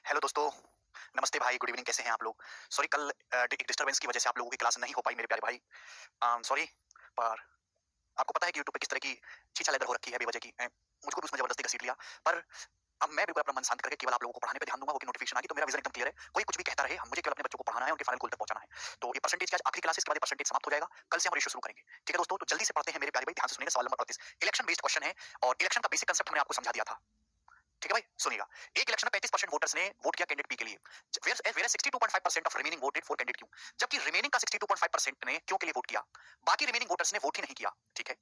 Hello दोस्तों, नमस्ते भाई, गुड इवनिंग, कैसे हैं आप लोग? सॉरी कल एक डिस्टर्बेंस की वजह से आप लोगों की क्लास नहीं हो पाई मेरे प्यारे भाई। सॉरी पर आपको पता है कि यूट्यूब पे किस तरह की छीछा लेदर हो रखी है बेवजह की। मुझको भी उसमें जबरदस्ती घसीट लिया। पर अब मैं बिल्कुल अपना मन शांत करके केवल आप लोगों को पढ़ाने पे ध्यान दूँगा, वो की नोटिफिकेशन आ गई तो मेरा विज़न एकदम क्लियर है। कोई कुछ भी कहता रहे, मुझे केवल अपने बच्चों को पढ़ाना है, उनके फाइनल गोल तक पहुँचाना है। तो ये परसेंटेज की आज आखिरी क्लास है, इसके बाद ये परसेंटेज समाप्त हो जाएगा। कल से हम रेशियो शुरू करेंगे। ठीक है दोस्तों? तो जल्दी से पढ़ते हैं मेरे प्यारे भाई, ध्यान से सुनिएगा सवाल नंबर 38। इलेक्शन बेस्ड क्वेश्चन है और इलेक्शन का बेसिक कांसेप्ट हमने आपको समझा दिया था। ठीक है भाई, सुनिएगा। एक इलेक्शन में 35% वोटर्स ने वोट किया कैंडिडेट पी के लिए, where 62.5% of remaining voted for candidate Q, जबकि रिमेनिंग का 62.5% ने क्यों के लिए वोट किया, बाकी रिमेनिंग वोटर्स ने वोट ही नहीं किया। ठीक है।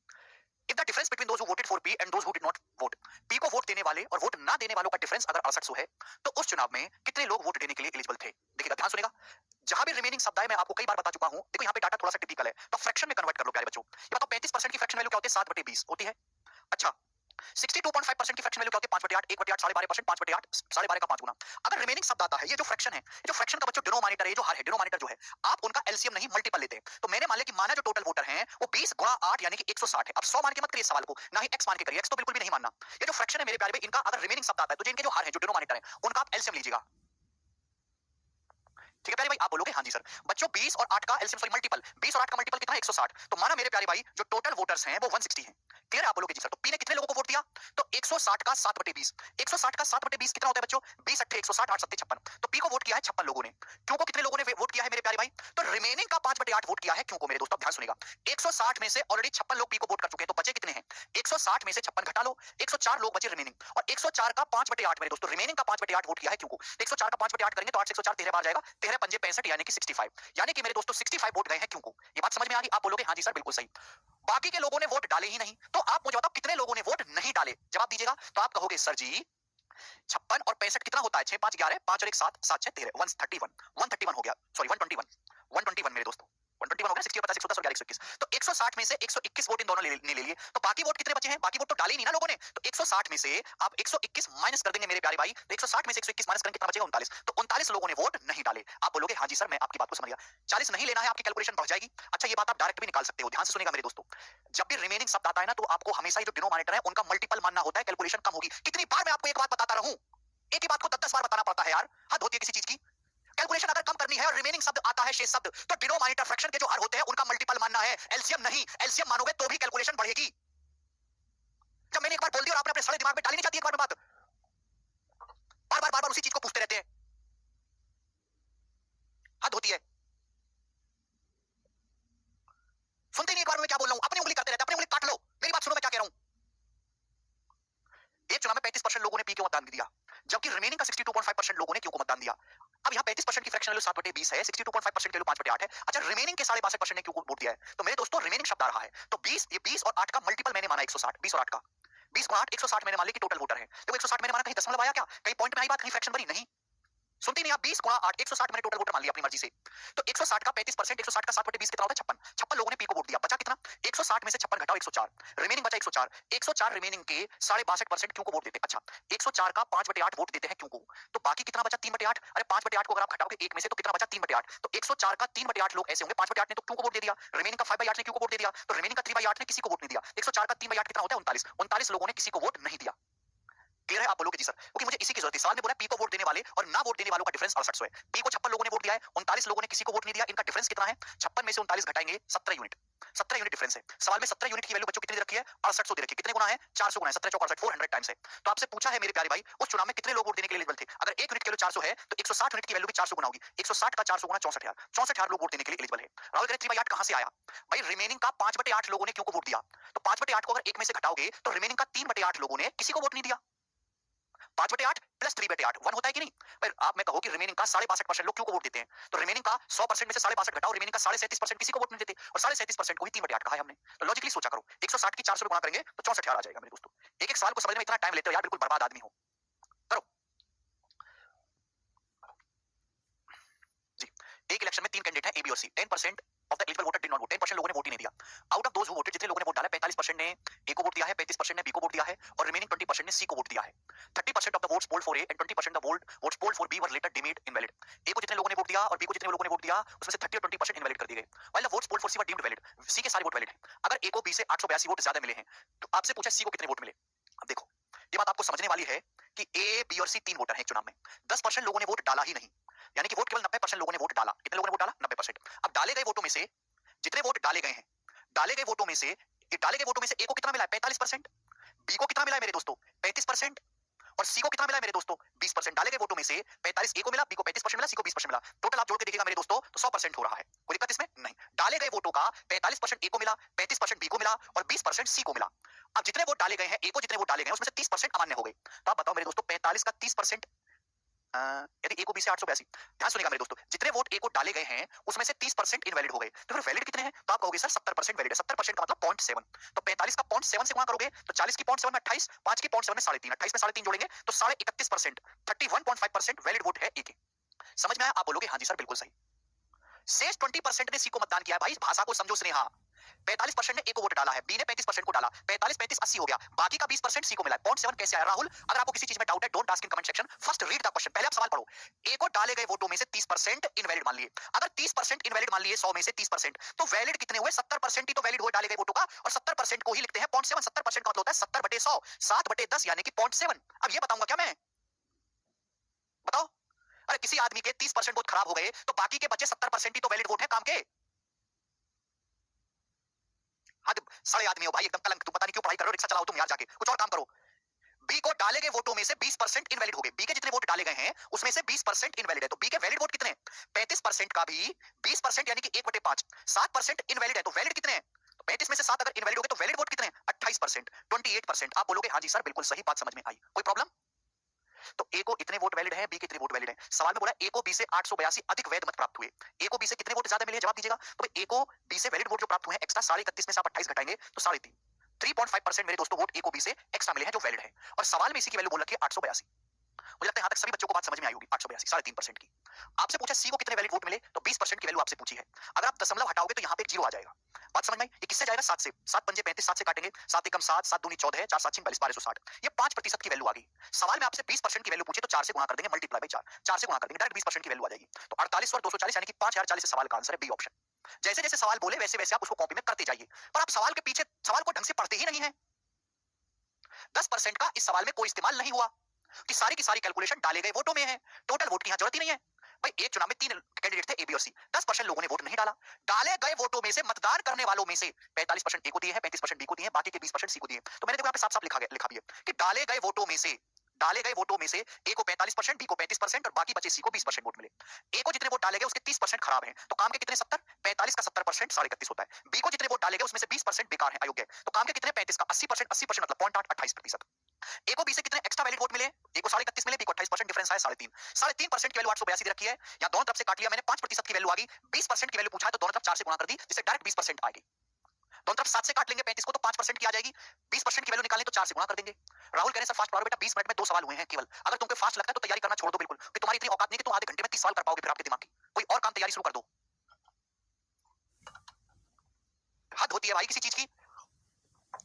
If the difference between those who voted for P and those who did not vote, P को वोट देने वाले और वोट ना देने वालों का डिफरेंस अगर 6800 है, तो उस चुनाव में कितने लोग वोट देने के लिए एलिजिबल थे? देखिएगा, ध्यान सुनेगा। जहां भी रिमेनिंग शब्द है, मैं आपको कई बार बता चुका हूं। देखो यहाँ पे डाटा थोड़ा सा टिपिकल है, तो फ्रैक्शन में कन्वर्ट कर लो प्यारे बच्चों। ये बताओ 35% की फ्रैक्शन वैल्यू क्या होती है? 7/20 होती है। अच्छा, 62.5% की फ्रैक्शन वैल्यू क्या होती है? 5/8, 1/8, 12.5%, 5/8, 12.5 का 5 गुना। अगर रिमेनिंग शब्द आता है, ये जो फ्रैक्शन है, ये जो फ्रैक्शन का बच्चों डिनोमिनेटर है, ये जो हर है, डिनोमिनेटर जो है, आप उनका एलसीएम नहीं मल्टीपल लेते हैं। तो मैंने मान लिया कि माना जो टोटल वोटर हैं वो 20 गुणा 8 यानी कि 160 है। अब 100 मान के मत करिए सवाल को, ना ही x मान के करिए, x तो बिल्कुल भी नहीं मानना। ये जो फ्रैक्शन है मेरे प्यारे भाई, इनका अगर रिमेनिंग शब्द आता है, तो जो इनके जो हर है, जो डिनोमिनेटर है, उनका आप एलसीएम लीजिएगा। ठीक है प्यारे भाई, आप बोलोगे हाँ जी सर। बच्चों 20 और 8 का एलसीएम, सॉरी मल्टीपल, 20 और 8 का मल्टीपल कितना है? 160। तो माना मेरे प्यारे भाई जो टोटल वोटर्स हैं वो 160 हैं। क्लियर है? आप बोलोगे जी सर। तो पी ने कितने लोगों को वोट दिया? तो 160 का 7/20, 160 का 7/20 कितना होता है बच्चों? 20 8 160, 8 7 56। तो पी को वोट किया है 56 लोगों ने। क्यों को कितने लोगों ने वोट किया है मेरे प्यारे भाई? तो रिमेनिंग का 5/8 वोट किया है क्यों को। मेरे दोस्तों ध्यान सुनेगा, 160 में से ऑलरेडी 56 लोग पी को वोट कर चुके हैं, तो बचे कितने हैं? 160 में से 56 घटा लो, 104 लोग बचे रिमेनिंग। और 104 का 5/8 मेरे दोस्तों, रिमेनिंग का 5/8 वोट किया है क्यों को। 104 का 5/8 करेंगे तो 8 से 104 13 बार जाएगा, 13 पंजे 65 यानी कि 65, यानी कि मेरे दोस्तों 65 वोट गए हैं क्यों को। ये बात समझ में आ गई? आप बोलोगे हाँ जी सर बिल्कुल सही। बाकी के लोगों ने वोट डाले ही नहीं, तो आप मुझे बताओ कितने लोगों ने वोट नहीं डाले? जवाब दीजिएगा। तो आप कहोगे सर जी 56 और 65 कितना होता है? 6 5 11, 5 और 1 7, 7 6 13, 131 हो गया, सॉरी 121 मेरे दोस्तों, 121 हो गया। 60 और 50 110 और 11 121, तो 160 में से 121 वोट इन दोनों ने ले लिए। तो बाकी वोट कितने बचे हैं? बाकी वोट तो डाले ही नहीं ना लोगों ने। तो 160 में से आप 121 माइनस कर देंगे मेरे प्यारे भाई, तो 160 में से 121 माइनस करेंगे कितना बचेगा? 39। तो 39 लोगों ने वोट नहीं डाले। आप बोलोगे हाँ जी सर मैं आपकी बात को समझ गया, 40 नहीं लेना है, आपकी कैलकुलेशन बढ़ जाएगी। अच्छा, ये बात आप डायरेक्ट भी निकाल सकते हो। ध्यान से सुनेगा मेरे दोस्तों, जब भी रिमेनिंग शब्द आता है ना, तो आपको हमेशा ही जो डिनोमिनेटर है उनका मल्टीपल मानना होता है, कैलकुलेशन कम होगी। कितनी बार मैं आपको एक बात बताता रहूं? एक ही बात को 10 10 बार बताना पड़ता है यार, हद होती है किसी चीज की। कैलकुलेशन अगर कम करनी है और रिमेनिंग शब्द आता है शेष शब्द, तो डिनोमिनेटर फ्रैक्शन के जो हर होते हैं उनका मल्टीपल मानना है, एलसीएम नहीं। एलसीएम मानोगे तो भी कैलकुलेशन बढ़ेगी। जब मैंने एक बार बोल दिया और आपने अपने सारे दिमाग में डाली नहीं जाती एक बार में बात, बार बार उसी चीज को पूछते रहते हैं, हद होती है। सुनते नहीं एक बार में क्या बोल रहा हूं, अपनी उंगली करते रहते, अपनी उंगली काट लो, मेरी बात सुनो मैं क्या कह रहा हूं। एक चुनाव में 35% लोगों ने पी को मतदान दिया, जबकि रिमेनिंग का 62.5% लोगों ने क्यों को मतदान दिया। अब यहाँ 35% की फ्रैक्शन वैल्यू 7/20 है, 62.5% की वैल्यू 5/8 है। अच्छा, रिमेनिंग के 62.5% ने क्यों को वोट दिया है। तो मेरे दोस्तों रिमेनिंग शब्द आ रहा है, तो 20, ये 20 और 8 का मल्टीपल मैंने माना 160, 20 और 8 का 20 गुणा 8, 160 मैंने मान लिया कि टोटल वोटर है। तो 160 मैंने माना, कहीं दशमलव आया क्या, कहीं पॉइंट में आई बात, कहीं फ्रैक्शन बनी नहीं। सुनती नहीं आप, 20 गुणा 8, 160 मैंने टोटल वोटर मान लिया अपनी मर्जी से। तो 160 का 35%, 160 का 7/20 कितना होता है? 56। 56 लोगों ने पी को वोट दिया, बचा कितना? 160 में से 56 घटाओ 104, रिमेनिंग बचा 104। 104 रिमेनिंग के 62.5% क्यों को वोट देते? अच्छा, 104 का 5/8 वोट देते हैं क्यों को। तो बाकी कितना बचा? 3/8। अरे 5/8 को अगर आप घटाओगे 1 में से तो कितना बचा? 3/8। तो 104 का 3/8 लोग ऐसे होंगे, 5/8 ने तो क्यों को वोट दे दिया, रिमेनिंग का 5/8 ने क्यों को वोट दे दिया, तो रिमेनिंग का 3/8 ने किसी को वोट नहीं दिया। 104 का 3/8 कितना होता है? 39। 39 लोगों ने किसी को वोट नहीं दिया। क्लियर है? आप बोलोगे जी सर, क्योंकि मुझे इसी की जरूरत है। सवाल में बोला पी को वोट देने वाले और ना वोट देने वालों का डिफरेंस 6800 है। पी को 56 लोगों ने वोट दिया है, 39 लोगों ने किसी को वोट नहीं दिया, इनका डिफरेंस कितना है? 56 में से 39 घटाएंगे 17 यूनिट, 17 यूनिट डिफरेंस है। सवाल में 17 यूनिट की वैल्यू बच्चों कितनी दे रखी है? 6800 दे रखी है। कितने गुना है? 400 गुना है, 17 चौक 68, 400 टाइम्स है। तो आपसे पूछा है मेरे प्यारे भाई, उस चुनाव में कितने लोग वोट देने के लिए एलिजिबल थे। अगर 1 यूनिट की वैल्यू 400 है तो 160 यूनिट की वैल्यू भी 400 गुना होगी। 160 का 400 गुना 64,000, 64,000 लोग वोट देने के लिए एलिजिबल है। राहुल कह 3/8 कहां से आया भाई? रिमेनिंग का 5/8 लोगों ने क्यों को वोट दिया, तो 5/8 को अगर 1 में से घटाओगे तो रिमेनिंग का 3/8 लोगों ने किसी को वोट नहीं दिया। 5/8 प्लस 3/8 1 होता है कि नहीं। पर आप मैं कहो कि रिमेनिंग का 62.5% लोग क्यों को वोट देते हैं, तो रिमेनिंग का 100% में से 62.5 घटाओ, रिमेनिंग का 37.5% किसी को वोट नहीं देते, और 37.5% को ही 3/8 कहा है हमने। तो लॉजिकली सोचा करो, 160 की 400 गुणा करेंगे तो 64,000 आ जाएगा मेरे दोस्तों। एक एक सवाल को समझने में इतना टाइम लेते हो यार, बिल्कुल बर्बाद आदमी हो। करो जी। एक इलेक्शन में 3 कैंडिडेट हैं ए बी और सी, 10% of the eligible voter did not vote, 10% लोगों ने वोट ही नहीं दिया। Out of those who voted, जितने लोगों ने वोट डाला, 45% ने ए को वोट दिया है, 35% ने बी को वोट दिया है, और रिमेनिंग 20% ने सी को वोट दिया है। 30% of the votes polled for A and 20% the votes polled for B were later deemed invalid. A को जितने लोगों ने वोट दिया और बी को जितने लोगों ने वोट दिया, उसमें से 30 और 20% इनवैलिड कर दिए गए, while the votes polled for C were deemed valid. C के सारे वोट वैलिड हैं। अगर ए को बी से 882 वोट ज्यादा मिले हैं, तो आपसे पूछा सी को कितने वोट मिले। अब देखो, ये बात आपको समझने वाली है कि ए, बी और सी 3 वोटर हैं एक चुनाव में। 10% लोगों ने वोट डाला ही नहीं। यानी कि वोट केवल 90% लोगों ने वोट डाला। कितने लोगों ने वोट डाला? 90%। अब डाले गए वोटों में से जितने वोट डाले गए हैं, डाले गए वोटों में से ए को कितना मिला है? 45%। बी को कितना मिला है मेरे दोस्तों? 35%। और सी को कितना मिला है मेरे दोस्तों? 20%। डाले गए वोटों में से 45 ए को मिला, बी को 35% मिला, सी को 20% मिला। टोटल आप जोड़ के देखिएगा मेरे दोस्तों तो 100% हो रहा है। कोई दिक्कत इसमें नहीं। डाले गए वोटों का 45% ए को मिला, 35% बी को मिला और 20% सी को मिला। अब जितने वोट डाले गए हैं, ए को जितने वोट डाले गए हैं उसमें से 30% अमान्य हो गए। तो आप बताओ मेरे दोस्तों 45 का 30%, यदि ए को बी से 882। ध्यान सुनिएगा मेरे दोस्तों, जितने वोट ए को डाले गए हैं उसमें से 30% इनवैलिड हो गए। तो फिर वैलिड कितने हैं? तो आप कहोगे सर 70% वैलिड है। 70% का मतलब 0.7। तो 45 का 0.7 से गुणा करोगे तो 40 की 0.7 में 28, 5 की 0.7 में 3.5, 28 में 3.5 जोड़ेंगे तो 31.5%, 31.5% वैलिड वोट है ए के। समझ में आया? आप बोलोगे हाँ जी सर बिल्कुल सही। शेष 20% ने सी को मतदान किया है। भाई भाषा को समझो स्नेहा। 45% ने ए को वोट डाला है, बी ने 35% को डाला, 45 35 80 हो गया, बाकी का 20% सी को मिला है। 0.7 कैसे आया? राहुल अगर आपको किसी चीज में डाउट है don't ask in comment section, first read the question. पहले आप सवाल पढ़ो। ए को डाले गए वोटों में से 30% इनवैलिड मान लिए। अगर 30% इनवैलिड मान लिए 100 में से 30%, तो वैलिड कितने हुए? 70% ही तो वैलिड हुए डाले गए वोटों का, और 70% को ही लिखते हैं 0.7। 70% का मतलब होता है 70/100, 7/10 यानी कि 0.7। अब ये बताऊंगा क्या मैं? बताओ। अरे किसी आदमी के 30% वोट खराब हो गए तो बाकी के बचे 70% ही तो वैलिड वोट है काम के। हद सारे आदमी हो भाई एकदम कलंक। तुम पता नहीं क्यों पढ़ाई कर रहे हो, रिक्शा चलाओ तुम यार, जाके कुछ और काम करो। बी को डाले गए वोटों में से 20% इनवैलिड हो गए। बी के जितने वोट डाले गए हैं उसमें से 20% इनवैलिड है। तो बी के वैलिड वोट कितने? 35% का भी 20% यानी कि 1/5, 7% इनवैलिड है। तो वैलिड कितने हैं? तो 35 में से 7 अगर इनवैलिड हो गए तो वैलिड वोट कितने हैं? 28%, 28%। आप बोलोगे हाँ जी सर बिल्कुल सही, बात समझ में आई। कोई प्रॉब्लम? तो ए को इतने वोट वैलिड है, बी के इतने वोट वैलिड है। सवाल में बोला ए को बी से 882 अधिक वैध मत प्राप्त हुए। ए को बी से कितने वोट ज्यादा मिले? जवाब दीजिएगा। तो ए को बी से वैलिड वोट जो प्राप्त हुए हैं एक्स्ट्रा 31.5 में से आप 28 घटाएंगे तो 3.5, 3.5% मेरे दोस्तों वोट ए को बी से एक्स्ट्रा मिले हैं जो वैलिड है। और सवाल में इसी की वैल्यू बोल रखी है 882। मुझे लगता है यहाँ तक सभी बच्चों को बात समझ में आई होगी। 882, 3.5% की। आपसे पूछा सी को कितने वैलिड वोट मिले, तो 20% की वैल्यू आपसे पूछी है। अगर आप दशमलव हटाओगे तो यहाँ पे एक जीरो आ जाएगा। बात समझ में आई? ये किससे जाएगा? 7 से। 7 पंजे 35, 7 से काटेंगे, 7 एकम 7, 7 दूनी 14 है, 4 7 42, 1260। ये 5% की वैल्यू आ गई। सवाल में आपसे 20% की वैल्यू पूछे तो 4 से गुणा कर देंगे, मल्टीप्लाई बाई 4, 4 से गुणा कर देंगे, डायरेक्ट 20% की वैल्यू आ जाएगी। तो 48 और 240 यानी कि 5040 से सवाल का आंसर है बी ऑप्शन। जैसे जैसे सवाल बोले वैसे वैसे आप उसको कॉपी में करते जाइए, पर आप सवाल के पीछे सवाल को ढंग से पढ़ते ही नहीं है। 10% का इस सवाल में कोई इस्तेमाल नहीं हुआ कि सारी की सारी कैलकुलेशन डाले गए वोटों में है। टोटल वोट की यहां जरूरत ही नहीं है। भाई एक चुनाव में 3 कैंडिडेट थे ए बी और सी, 10% लोगों ने वोट नहीं डाला। डाले गए वोटों में से मतदान करने वालों में से 45% ए को दिए हैं, 35% बी को दिए हैं, बाकी के 20% सी को दिए हैं। तो मैंने देखो यहाँ पे साफ-साफ लिखा भी है कि डाले गए वोटों में से ए को 45%, बी को 35% और बाकी बचे सी को 20% वोट मिले। ए को जितने वोट डाले गए उसके 30% खराब हैं, तो काम के कितने? 70। 45 का 70% 31.5 होता है। बी को जितने वोट डाले गए उसमें से 20% बेकार हैं, अयोग्य है, तो काम के कितने? 35 का 80%, 80% मतलब 0.8, 28%। ए को बी से कितने एक्स्ट्रा वैलिड वोट मिले? ए को 31.5 मिले, बी को 28%, डिफरेंस है 3.5। 3.5% की वैल्यू 882 दे रखी है। या दोनों तरफ से काट लिया मैंने, 5% की वैल्यू आ गई। 20% की वैल्यू पूछा है तो दोनों तरफ 4 से गुणा कर दी, जिससे डायरेक्ट 20% आएगी। दोनों तरफ 7 से काट लेंगे 35 को तो 5% की आ जाएगी। 20% की वैल्यू निकालने तो 4 से गुणा कर देंगे। राहुल कह रहे सर फास्ट पढ़ो बेटा, 20 मिनट में 2 सवाल हुए हैं केवल। अगर तुमको फास्ट लगता है तो तैयारी करना छोड़ दो बिल्कुल, कि तुम्हारी इतनी औकात नहीं कि तुम आधे घंटे में 30 सवाल कर पाओगे फिर आपके दिमाग की। कोई और काम तैयारी शुरू कर दो। हद होती है भाई किसी चीज की।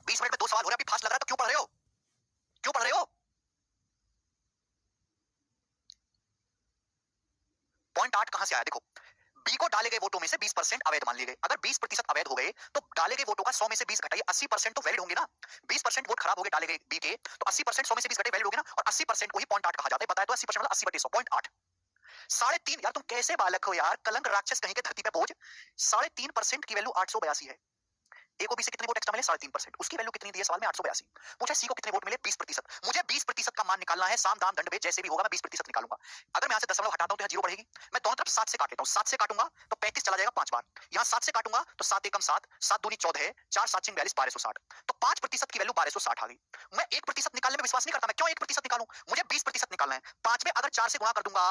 20 मिनट में 2 सवाल हो रहे हैं, अभी फास्ट लग रहा है तो क्यों पढ़ रहे हो? क्यों पढ़ रहे हो? पॉइंट 8 कहां से आया? देखो, बी को डाले गए वोटों में से 20% अवैध मान लिए गए। अगर 20% अवैध हो गए तो डाले गए वोटों का 100 में से 20 घटाइए, 80% तो वैलिड होंगे ना। 20% वोट खराब हो गए डाले गए बी के, तो 80% 100 में से 20 घटे वैलिड होंगे ना, और 80% को ही 0.8 कहा जाता है। बताया तो 80% मतलब 80/100, 0.8। 3.5 यार, तुम कैसे बालक हो यार, कलंक राक्षस कहीं के धरती पे बोझ। 3.5% की वैल्यू 882 है। ए को बी से कितने वोट एक्स्ट्रा मिले? 3.5%। उसकी वैल्यू कितनी दी है सवाल में? 882। पूछा सी को कितने वोट मिले? 20%। मुझे 20% का मान निकालना है, साम दाम दंड भेद जैसे भी होगा मैं 20% निकालूंगा। अगर मैं यहां से दशमलव हटाता हूं तो यहां जीरो बढ़ेगी। मैं दोनों तरफ 7 से काट लेता हूं। 7 से काटूंगा तो 35 चला जाएगा 5 बार। यहां 7 से काटूंगा तो 7 एकम 7, 7 दूनी 14 है, 4 7 6 42, 1260। तो 5% की वैल्यू 1260 आ गई। मैं 1% निकालने में विश्वास नहीं करता। मैं क्यों 1% निकालूं? मुझे 20% निकालना है। 5 में अगर 4 से गुणा कर दूंगा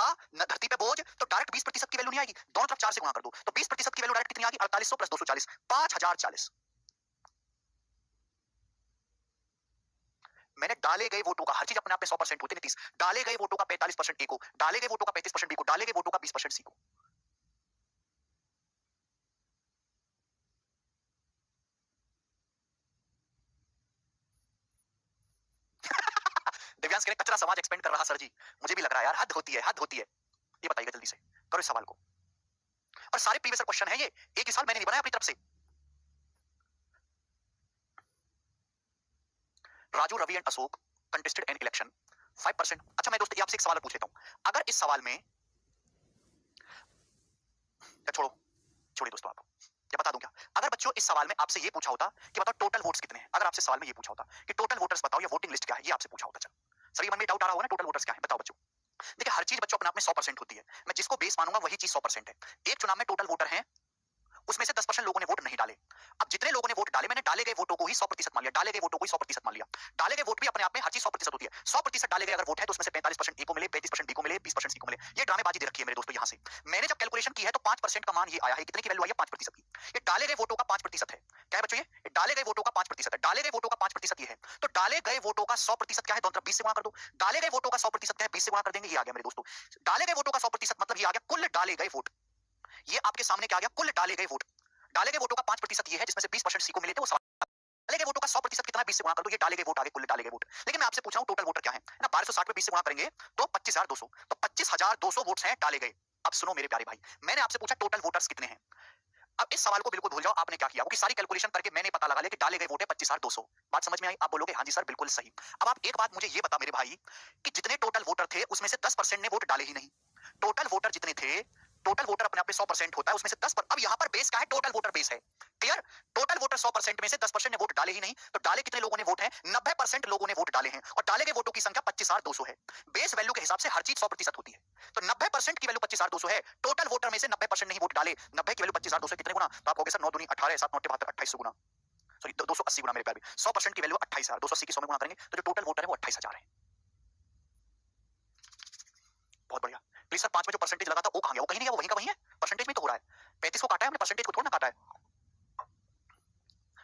धरती पे बोझ तो डायरेक्ट 20% की वैल्यू नहीं आएगी। दोनों तरफ 4 से गुणा कर दो तो 20% की वैल्यू डायरेक्ट कितनी आ गई? 4800 प्लस 240, 5040। मैंने डाले गए वोटों का, हर चीज अपने आप में 100% होते नहीं 30, डाले गए वोटों का 45% ए को, डाले गए वोटों का 35% बी को, डाले गए वोटों का 20% सी को। दिव्यांश कह रहे कचरा समाज एक्सपेंड कर रहा सर जी। मुझे भी लग रहा है यार, हद होती है, हद होती है। ये बताइएगा जल्दी से, करो इस सवाल को। और सारे प्रीवियस क्वेश्चन है ये, एक ही साल मैंने नहीं बनाया अपनी तरफ से। Raju, Ravi and Ashok contested an election 5%। अच्छा मैं दोस्तों आपसे एक सवाल पूछ लेता हूं, अगर इस सवाल में छोड़ो छोड़िए दोस्तों, आप ये बता दूं क्या, अगर बच्चों इस सवाल में आपसे ये पूछा होता कि बताओ टोटल वोट्स कितने हैं, अगर आपसे सवाल में ये पूछा होता कि टोटल वोटर्स बताओ या वोटिंग लिस्ट क्या है, ये आपसे पूछा होता, चलो सभी मन में डाउट आ रहा होगा ना, टोटल वोटर्स क्या है बताओ बच्चों। देखिए हर चीज बच्चों अपने आप में 100% होती है, मैं जिसको बेस मानूंगा वही चीज 100% है। एक चुनाव में टोटल वोटर है, उसमें से 10% लोगों ने वोट नहीं डाले। अब जितने लोगों ने वोट डाले, मैंने डाले गए वोटों को ही 100% मान लिया, डाले गए वोटों को ही 100% मान लिया। डाले गए वोट भी अपने आप में हर चीज 100% होती है। 100% डाले गए अगर वोट है तो उसमें से 45% ए को मिले, 35% बी को मिले, 20% सी को मिले। ये ड्रामेबाजी दे रखी है मेरे दोस्तों। यहाँ से मैंने जब कैलकुलेशन की है तो 5% का मान ये आया है, कितने की वैल्यू आई है 5% की। ये डाले गए वोटों का 5% है। क्या है बच्चों, ये डाले गए वोटों का 5% है। डाले गए वोटों का 5% ये है, तो डाले गए वोटों का 100% क्या है, दोनों तरफ 20 से गुणा कर दो। डाले गए वोटों का 100% क्या है, 20 से गुणा कर देंगे, ये आ गया मेरे दोस्तों। डाले गए वोटों का 100% मतलब ये आ गया कुल डाले गए वोट। ये आपके सामने क्या आ गया, कुल डाले गए वोट। डाले गए वोटों का 5% ये है जिसमें से 20% सी को मिले थे, वो डाले गए वोटों का 100% कितना है, 20 से गुणा कर दो, ये डाले गए वोट आगे, कुल डाले गए वोट। लेकिन मैं आपसे पूछ रहा हूं टोटल वोटर क्या है ना, 1260 में 20 से गुणा करेंगे तो 25200, तो 25200 वोट्स हैं डाले गए। अब सुनो मेरे प्यारे भाई, मैंने आपसे पूछा टोटल वोटर्स कितने हैं। अब इस सवाल को बिल्कुल भूल जाओ, आपने क्या किया, वो सारी कैलकुलेशन करके मैंने पता लगा लिया कि डाले गए वोट है 25200। बात समझ में आई, आप बोलोगे हाँ जी सर बिल्कुल सही। अब आप एक बात मुझे ये बता मेरे भाई कि जितने टोटल वोटर थे उसमें से 10% ने वोट डाले ही नहीं। टोटल वोटर जितने थे, टोटल वोटर अपने आप में 100% होता है, उसमें से 10 पर, अब यहाँ पर बेस क्या है, टोटल वोटर बेस है। क्लियर, टोटल वोटर 100% में से 10% ने वोट डाले ही नहीं, तो डाले कितने लोगों ने वोट है, 90% लोगों ने वोट डाले हैं, और डाले गए वोटों की संख्या 25200 है। बेस वैल्यू के हिसाब से हर चीज 100% होती है, तो 90% की वैल्यू 25200 है। टोटल वोटर में से 90% नहीं वोट डाले, 90 की वैल्यू 25200 कितने गुना, तो आप कहोगे सर 9 दूनी 18, 7 9 72, 2800 गुना, सॉरी 280 गुना मेरे प्यारे। 100% की वैल्यू 28000, 280 की 100 में गुना करेंगे तो जो टोटल वोटर है वो 28000 है। बहुत बढ़िया। प्लीज सर 5 में जो परसेंटेज लगा था वो कहां गया, वो कहीं नहीं गया, वो वहीं का वहीं है, परसेंटेज में तो हो रहा है। 35 को काटा है हमने, परसेंटेज को थोड़ा ना काटा है।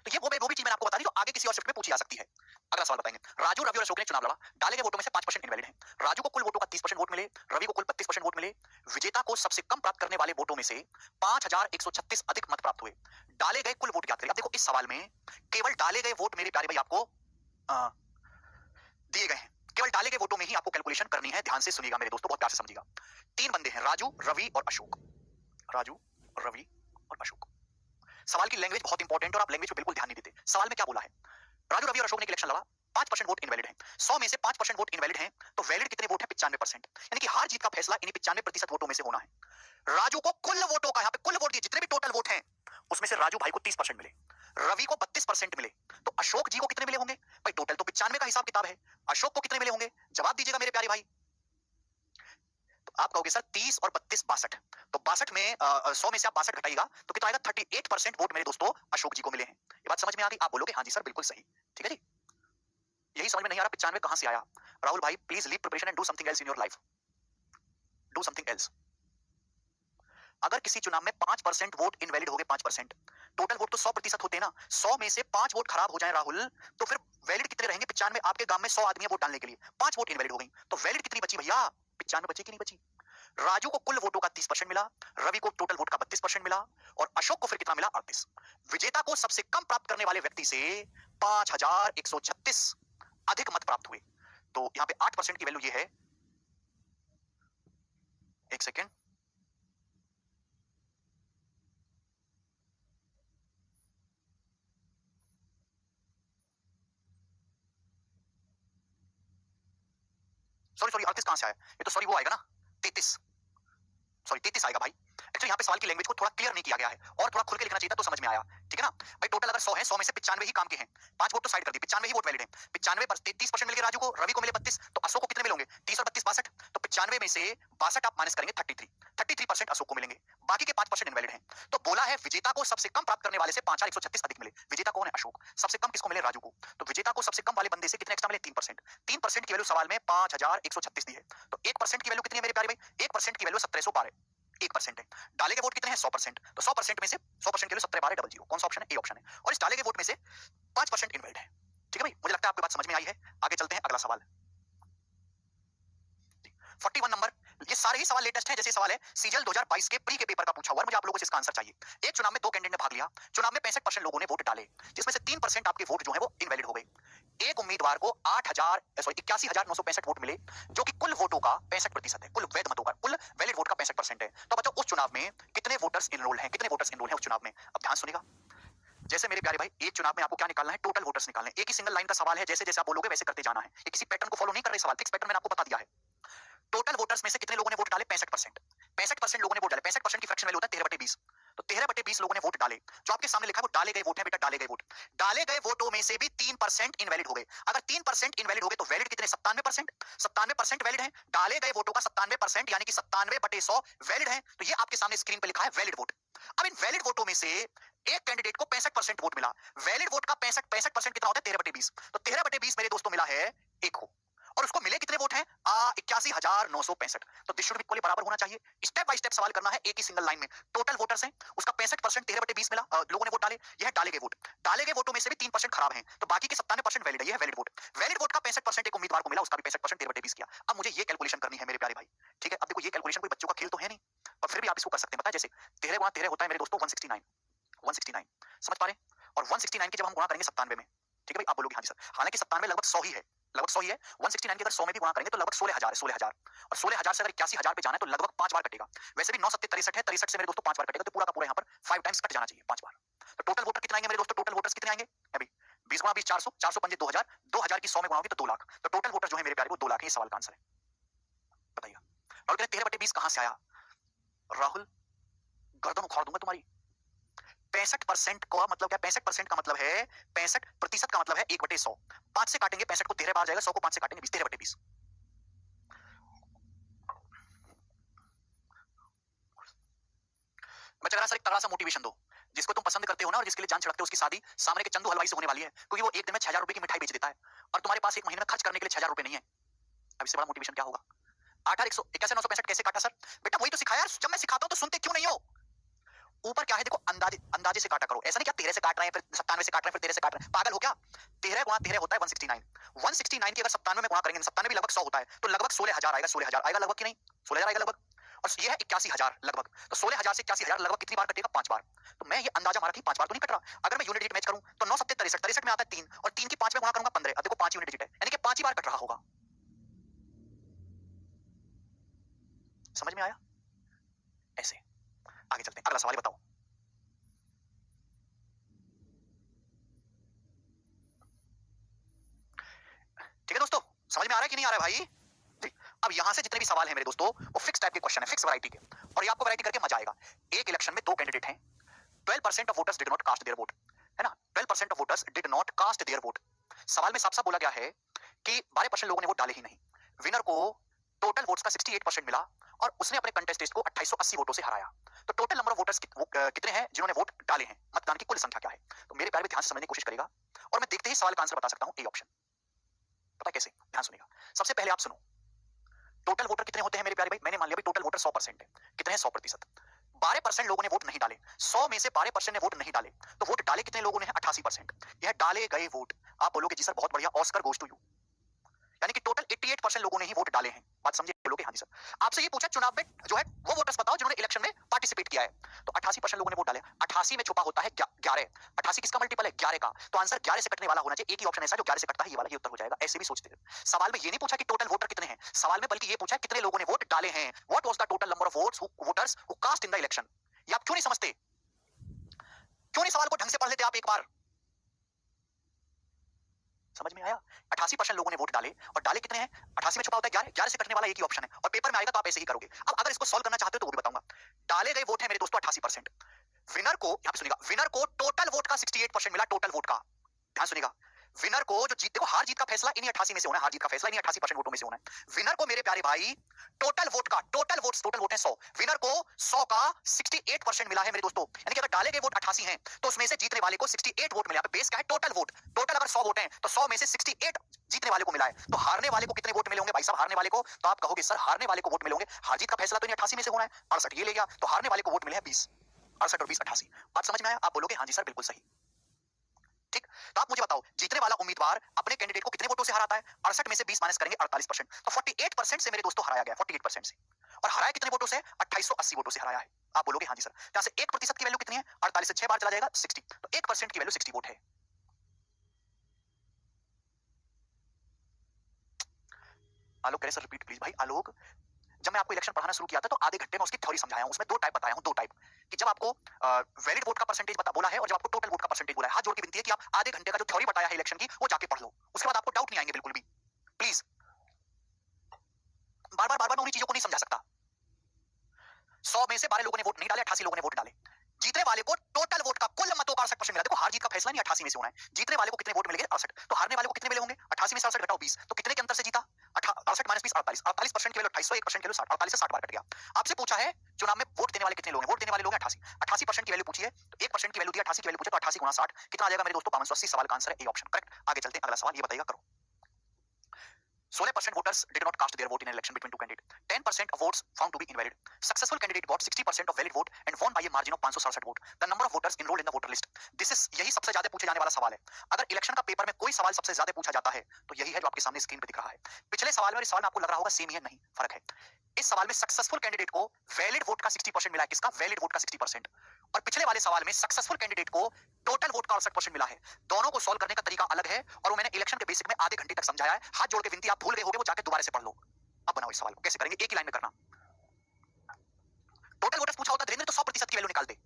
तो ये वो भी चीज मैंने आपको बता दी जो आगे किसी और शिफ्ट में पूछी जा सकती है। अगला सवाल बताएंगे, राजू रवि और अशोक ने चुनाव लड़ा, डाले गए वोटों में से 5% इनवैलिड हैं। राजू को कुल वोटों का 30% वोट मिले, रवि को कुल 32% वोट मिले। विजेता को सबसे कम प्राप्त करने वाले वोटों में से 5136 अधिक मत प्राप्त हुए। डाले गए कुल वोट ज्ञात करें। अब देखो इस सवाल में केवल डाले गए वोट मेरे प्यारे भाई आपको दिए गए हैं, केवल डाले गए वोटों में ही आपको कैलकुलेशन करनी है। ध्यान से सुनिएगा मेरे दोस्तों, बहुत प्यार से समझिएगा। 3 बंदे हैं, राजू रवि और अशोक, राजू रवि और अशोक। सवाल की लैंग्वेज बहुत इंपॉर्टेंट और आप लैंग्वेज पे बिल्कुल ध्यान नहीं देते। सवाल में क्या बोला है, राजू रवि और अशोक ने इलेक्शन लड़ा, 5% वोट इनवैलिड हैं। 100 में से 5% वोट इनवैलिड हैं, तो वैलिड कितने वोट है, 95%। यानी कि हार जीत का फैसला इन्हीं 95% वोटों में से होना है। राजू को कुल वोटों का, यहाँ पे कुल वोट दिए जितने भी टोटल वोट हैं उसमें से राजू भाई को 30% मिले, रवि को 32% मिले, तो अशोक जी को कितने मिले होंगे भाई, टोटल तो 95 का हिसाब किताब है, अशोक को कितने मिले होंगे, जवाब दीजिएगा मेरे प्यारे भाई। तो आप कहोगे सर 30 और 32 62, तो 62 में 100 में से आप 62 घटाइएगा तो कितना आएगा, 38% वोट मेरे दोस्तों अशोक जी को मिले हैं। ये बात समझ में आ गई, आप बोलोगे हाँ जी सर बिल्कुल सही, ठीक है जी। यही समझ में नहीं आ रहा 95 कहां से आया, राहुल भाई please leave preparation and do something else in your life, do something else. अगर किसी चुनाव में 5% वोट इनवैलिड हो गए, 5%, टोटल वोट तो 100% होते हैं ना, 100 में से 5 वोट खराब हो जाए राहुल, तो फिर वैलिड कितने रहेंगे, 95। आपके गांव में 100 आदमी है वोट डालने के लिए, 5 वोट इनवैलिड हो गई, तो वैलिड कितनी बची भैया, 95 बची कि नहीं बची। राजू को कुल वोटों का 30% मिला, रवि को टोटल वोट का 32% मिला, और अशोक को फिर कितना मिला, 38। विजेता को सबसे कम प्राप्त करने वाले व्यक्ति से 5136 अधिक मत प्राप्त हुए। तो यहाँ पे 8% की वैल्यू ये है, एक सेकेंड, सॉरी 38 कहां से आया, ये तो सॉरी वो आएगा ना 33, सॉरी 33 आएगा भाई। एक्चुअली यहाँ पे सवाल की लैंग्वेज को थोड़ा क्लियर नहीं किया गया है और थोड़ा खुल के लिखना चाहिए था तो समझ में आया, ठीक है ना भाई। टोटल अगर 100 है, 100 में से 95 ही काम के हैं, 5 वोट तो साइड कर दी, 95 ही वोट वैलिड है। 95 पर 33% मिल गए राजू को, रवि को मिले 32, तो अशोक को कितने मिलेंगे, 30 और 32 62, तो 95 में से 62 आप माइनस करेंगे 33% अशोक को मिलेंगे, बाकी के 5% इनवैलिड हैं। तो बोला है विजेता को सबसे कम प्राप्त करने वाले से 5136 अधिक मिले। विजेता कौन है, अशोक। सबसे कम किसको मिले, राजू को। तो विजेता को सबसे कम वाले बंदे से कितने एक्स्ट्रा मिले, 3%। 3% की वैल्यू सवाल में 5136 दी है, तो 1% की वैल्यू कितनी है मेरे प्यारे भाई, 1% की वैल्यू 1712, 1% है। डाले गए वोट कितने हैं, 100%, तो 100% में से 100% के लिए 171200, कौन सा ऑप्शन है, ए ऑप्शन है। और इस डाले गए वोट में से 5% इनवैलिड है, ठीक है भाई। मुझे लगता है आपको बात समझ में आई है, आगे चलते हैं अगला सवाल। 41 नंबर, ये सारे ही सवाल लेटेस्ट हैं, जैसे सवाल है सीजीएल 2022 के प्री के पेपर का पूछा हुआ है, मुझे आप लोगों से इसका आंसर चाहिए। एक चुनाव में 2 कैंडिडेट ने भाग लिया, चुनाव में 65% लोगों ने वोट डाले, जिसमें से 3% आपके वोट जो है वो इनवैलिड हो गए। एक उम्मीदवार को 81,965 वोट मिले, जो कि कुल वोटों का 65% है, कुल वैध मतों का, कुल वैलिड वोट का 65% है। तो बच्चों उस चुनाव में कितने वोटर्स इनरोल हैं, कितने वोटर्स इनरोल हैं उस चुनाव में, अब ध्यान सुनिएगा। जैसे मेरे प्यारे भाई एक चुनाव में आपको क्या निकालना है, टोटल वोटर्स निकालने हैं। एक ही सिंगल लाइन का सवाल है, जैसे जैसे आप बोलोगे वैसे करते जाना है। ये किसी पैटर्न को फॉलो नहीं कर रहे सवाल, फिक्स पैटर्न मैंने आपको बता दिया है। टोटल वोटर्स में से कितने लोगों ने वोट डाले, 65%। 65% लोगों ने वोट डाले। 65% की फ्रैक्शन वैल्यू होता है 13/20। तो 13/20 लोगों ने वोट डाले। जो आपके सामने लिखा है वो डाले गए वोट है बेटा, डाले गए वोट। डाले गए वोटों में से भी 3% इनवैलिड हो गए। अगर 3% इनवैलिड हो गए तो वैलिड कितने, 97%। 97% वैलिड है। डाले गए वोटों का 97% यानी कि 97/100 वैलिड है। तो ये आपके सामने स्क्रीन पे लिखा है वैलिड वोट। अब इन वैलिड वोटों में से एक कैंडिडेट को 65% वोट मिला। वैलिड वोट का 65% कितना होता है, 13/20। तो 13/20 मेरे दोस्तों मिला है एक को। और उसको मिले कितने वोट हैं, 81,965। तो दिस शुड इक्वली बराबर होना चाहिए। स्टेप बाय स्टेप सवाल करना है, एक ही सिंगल लाइन में। टोटल वोटर्स हैं, उसका 65% 13/20 मिला, लोगों ने वोट डाले। यह डाले गए वोट। डाले गए वोटों में से भी 3% खराब हैं, तो बाकी के 97% वैलिड है। यह वैलिड वोट। वैलिड वोट का 65% एक उम्मीदवार को मिला, उसका भी 65% 13/20 किया। अब मुझे ये कैलकुलेशन करनी है मेरे प्यारे भाई। ठीक है, अब देखो ये कैलकुलेशन कोई बच्चों का खेल तो है नहीं, पर फिर भी आप इसको कर सकते हैं। पता है जैसे 13 गुणा 13 होता है मेरे दोस्तों 169। 169 समझ पा रहे हैं? और 169 की जब हम गुणा करेंगे 97 में, ठीक है भाई, आप बोलोगे हाँ जी सर, हालांकि 97 लगभग 100 ही है, लगभग 100 ही है। 169 के अगर 100 में भी गुणा करेंगे तो लगभग 16,000 है, 16,000। और 16,000 से अगर 81,000 पे जाना है तो लगभग 5 बार कटेगा। वैसे भी 9 7 63 है, 63 से मेरे दोस्तों 5 बार कटेगा, तो पूरा का पूरा यहाँ पर 5 टाइम्स कट जाना चाहिए, 5 बार। तो टोटल वोटर कितने आएंगे मेरे दोस्तों, टोटल वोटर्स कितने आएंगे अभी 20 गुणा 20 400, 400 पंजे 2000, 2000 की 100 में गुणा होगी तो 2 लाख। तो टोटल वोटर जो है मेरे प्यारे वो 2 लाख है। ये सवाल का आंसर है। बताइए राहुल कहते 13/20 कहां से आया? राहुल गर्दन उखाड़ दूंगा तुम्हारी। 65% का मतलब क्या, 65% का मतलब है, 65% का मतलब है 1/100। 5 से काटेंगे 65 को 13 बार जाएगा, 100 को 5 से काटेंगे 20, 13/20। मैं चल रहा सर एक तगड़ा सा मोटिवेशन दो, जिसको तुम पसंद करते हो ना और जिसके लिए जान छिड़कते हो, उसकी शादी सामने के चंदू हलवाई से होने वाली है, क्योंकि वो एक दिन में 6,000 रुपए की मिठाई बेच देता है और तुम्हारे पास एक महीने में खर्च करने के लिए 6,000 रुपए नहीं है। अब इससे बड़ा मोटिवेशन क्या होगा? 8,181,965 कैसे काटा सर? बेटा वही तो सिखाया यार, जब मैं सिखाता हूं तो सुनते क्यों नहीं हो? ऊपर क्या है देखो, अंदाजे अंदाजे से काटा करो। ऐसा नहीं क्या 13 से काट रहे हैं फिर 97 से काट रहे हैं फिर 13 से काट रहे हैं, पागल हो क्या? 13 गुणा 13 होता है 169। 169 की अगर 97 में गुणा करेंगे, 97 भी लगभग 100 होता है, तो लगभग 16,000 आएगा। 16,000 आएगा लगभग कि नहीं? 16,000 आएगा लगभग। और ये है 81,000 लगभग। तो 16,000 से 81,000 लगभग कितनी बार कटेगा? 5 बार। तो मैं ये अंदाजा मारा कि 5 बार तो नहीं कट रहा। अगर मैं यूनिट डिजिट मैच करूं तो 9 7 63, 63 में आता है 3 और 3 की 5 में गुणा करूंगा 15। अब देखो 5 यूनिट डिजिट है, यानी कि 5 ही बार कट रहा होगा। समझ में आया? ऐसे आगे चलते हैं, अगला सवाल बताओ। ठीक है दोस्तों, समझ में आ रहा है कि नहीं आ रहा है भाई? अब यहां से जितने भी सवाल हैं मेरे दोस्तों वो फिक्स टाइप के क्वेश्चन है, फिक्स वैरायटी के, और ये आपको वैरायटी करके मजा आएगा। एक इलेक्शन में 2 कैंडिडेट हैं, 12% of voters did not cast their vote, है ना? 12% of voters did not cast their vote. सवाल में साफ साफ बोला गया है कि 12% लोगों ने वोट डाले ही नहीं। विनर को टोटल वोट्स का 68% मिला और उसने अपने कंटेस्टेंट को 2880 वोटों से हराया। तो टोटल नंबर ऑफ वोटर्स कितने हैं जिन्होंने वोट डाले हैं, मतदान की कुल संख्या क्या है? तो मेरे प्यारे भी ध्यान से समझने की कोशिश करेगा और मैं देखते ही सवाल का आंसर बता सकता हूं। A option. पता कैसे? ध्यान सुनिएगा। सबसे पहले आप सुनो, टोटल वोटर कितने होते हैं मेरे प्यारे भाई? मैंने मान लिया भाई टोटल वोटर 100% है। कितने हैं? 100%। 12% लोगों ने वोट नहीं डाले। 100 में से 12% ने वोट नहीं डाले, तो वोट डाले कितने लोगों ने? 88%। यह डाले गए वोट। आप बोलोगे जी सर बहुत बढ़िया, ऑस्कर गोज टू यू। यानी कि टोटल 88% लोगों ने ही वोट डाले हैं। बात समझे? बोलोगे हाँ जी सर। आपसे ये पूछा चुनाव में जो है वो वोटर्स बताओ जिन्होंने इलेक्शन में पार्टिसिपेट किया है, तो 88% लोगों ने वोट डाले। 88 में छुपा होता है 11। 88 किसका मल्टीपल है? 11 का। तो आंसर 11 से कटने वाला होना चाहिए। एक ही ऑप्शन ऐसा जो 11 से कटता है, ये वाला ही उत्तर हो जाएगा। ऐसे भी सोचते हैं। सवाल में ये नहीं पूछा कि टोटल वोटर कितने हैं, सवाल में बल्कि ये पूछा कितने लोगों ने वोट डाले हैं। What was the total number of voters who cast in the election. ये आप क्यों नहीं समझते? क्यों नहीं सवाल को ढंग से पढ़ लेते आप एक बार? समझ में आया? 88% लोगों ने वोट डाले और डाले कितने हैं? 88 में छुपा होता है 11, 11 से कटने वाला एक ही ऑप्शन है और पेपर में आएगा तो आप ऐसे ही करोगे। अब अगर इसको सॉल्व करना चाहते हो तो वो भी बताऊंगा। डाले गए वोट है मेरे दोस्तों 88%। विनर को, यहां पे सुनिएगा, विनर को टोटल वोट का 68% मिला, टोटल वोट का। ध्यान सुनिएगा, विनर को जो जीत, देखो हार जीत का फैसला इन्हीं 88 में से होना है, हार जीत का फैसला इन्हीं 88% वोटों में से होना है। विनर को मेरे प्यारे भाई टोटल वोट का, टोटल वोट है 100, विनर को 100 का 68% मिला है मेरे दोस्तों। यानी कि अगर डाले गए वोट 88 हैं तो उसमें से जीतने वाले को 68 वोट मिला। बेस क्या है? Total vote. टोटल अगर 100 वोट हैं तो 100 में से 68 जीतने वाले को मिला है। तो हारने वाले को कितने वोट मिले होंगे भाई साहब? हारने वाले को, तो आप कहोगे सर हारने वाले को वोट मिले होंगे, हार जीत का फैसला तो इन्हीं 88 में से होना है, 68 ये ले गया, तो हारने वाले को वोट मिले हैं 20। 68 और 20 88। बात समझ में आया? आप बोलोगे हाँ जी सर बिल्कुल सही। ठीक, तो आप मुझे बताओ जीतने वाला उम्मीदवार अपने कैंडिडेट को कितने वोटों से हराता है? 68 में से 20 माइनस करेंगे 48%, तो 48% से मेरे दोस्तों हराया गया, 48% से। और हराया कितने वोटों से? 2880 वोटों से हराया है। आप बोलोगे हाँ जी सर। यहां से 1% की वैल्यू कितनी है? 48 से 6 बार चला जाएगा 60, तो 1% की वैल्यू 60 वोट है। आलोक करे सर रिपीट प्लीज भाई, आलोक जब मैं आपको इलेक्शन पढ़ाना शुरू किया था तो आधे घंटे में उसकी थ्योरी समझाया हूं, उसमें दो टाइप बताया हूं, दो टाइप कि जब आपको वैलिड वोट का परसेंटेज बोला है और जब आपको टोटल वोट का परसेंटेज बोला है। हाथ जोड़ के विनती है कि आप आधे घंटे का जो थ्योरी बताया है इलेक्शन की वो जाके पढ़ लो, उसके बाद आपको डाउट नहीं आएंगे बिल्कुल भी। प्लीज, बार बार मैं उन्हीं चीजों को नहीं समझा सकता। 100 में से 12 लोगों ने वोट नहीं डाले, 88 लोगों ने वोट डाले। जीतने वाले को टोटल वोट का कुल मतों का 68% मिला। देखो हार जीत का फैसला नहीं 88 में से होना है, जीतने वाले को कितने वोट मिलेंगे 68, तो हारने वाले को कितने मिले होंगे 88 में से 68 घटाओ 20, तो कितने के अंतर से जीता 68 माइनस 20 48, 48% की वैल्यू 2800, 1% की वैल्यू 60, 48 से 60 बार कट गया। आपसे पूछा है चुनाव में वोट देने वाले कितने लोग हैं, वोट देने वाले लोग हैं 88, 88% की वैल्यू पूछी है तो 1% की वैल्यू दी, 88 की वैल्यू पूछे तो 88 गुणा 60 कितना आ जाएगा मेरे दोस्तों 580। सवाल का आंसर है ए ऑप्शन करेक्ट। आगे चलते हैं, अगला सवाल ये बताइएगा, करो। 16% voters did not cast their vote in an election between two candidates. 10% of votes found to be invalid. Successful candidate got 60% of valid vote and won by a margin of 567 vote. The number of voters enrolled in the voter list. This is यही सबसे ज्यादा पूछे जाने वाला सवाल है। अगर election का पेपर में कोई सवाल सबसे ज्यादा पूछा जाता है तो यही है जो आपके सामने स्क्रीन पे दिख रहा है। पिछले सवाल में और इस सवाल में आपको लग रहा होगा सेम ही है, नहीं फर्क है। इस सवाल में सक्सेसफुल कैंडिडेट को वैलिड वोट का 60% मिला है, किसका वैलिड वोट का 60%, और पिछले वाले सवाल में सक्सेसफुल कैंडिडेट को टोटल वोट का 68% मिला है। दोनों को सॉल्व करने का तरीका अलग है और वो मैंने इलेक्शन के बेसिक में आधे घंटे तक समझाया है। हाथ जोड़ के विनती, आप भूल गए होगे वो जाके दोबारा से पढ़ लो। अब बनाओ इस सवाल को, कैसे करेंगे, एक ही लाइन में करना। टोटल वोटर्स पूछा होता धीरेन्द्र तो 100% की वैल्यू निकाल दे।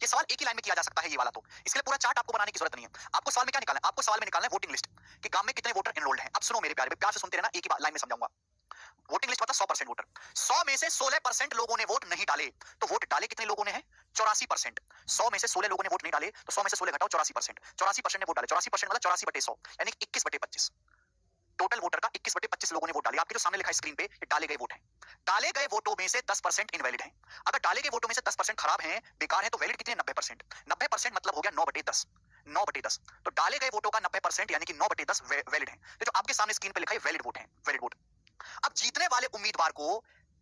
ये सवाल एक ही लाइन में किया जा सकता है ये वाला, तो इसके लिए पूरा चार्ट आपको बनाने की जरूरत नहीं है। आपको सवाल में क्या निकालना है, आपको सवाल में निकालना है वोटिंग लिस्ट कि गांव में कितने वोटर एनरोल्ड हैं। अब सुनो मेरे प्यारे, प्यार से सुनते रहना, एक ही लाइन में समझाऊंगा। वोटिंग लिस्ट मतलब 100% वोटर, 100 में से 16% लोगों ने वोट नहीं डाले, तो वोट डाले कितने लोगों ने हैं 84%। 100 में से 16 लोगों ने वोट नहीं डाले तो 100 में से 16 घटाओ 84%, 84% ने वोट डाले, 84% मतलब 84/100 यानी 21/25। टोटल वोटर का 21/25 लोगों ने वोट डाले। आपके जो सामने लिखा है स्क्रीन पे ये डाले गए वोट हैं। डाले गए वोटों में से 10% इनवैलिड हैं। अगर डाले गए वोटों में से 10% खराब हैं, बेकार हैं, तो वैलिड कितने 90%। 90% मतलब हो गया 9/10, 9/10। तो डाले गए वोटों का 90% यानी कि 9/10 वैलिड है। तो जो आपके सामने स्क्रीन पे लिखा है वैलिड वोट है, वैलिड वोट। अब जीतने वाले उम्मीदवार को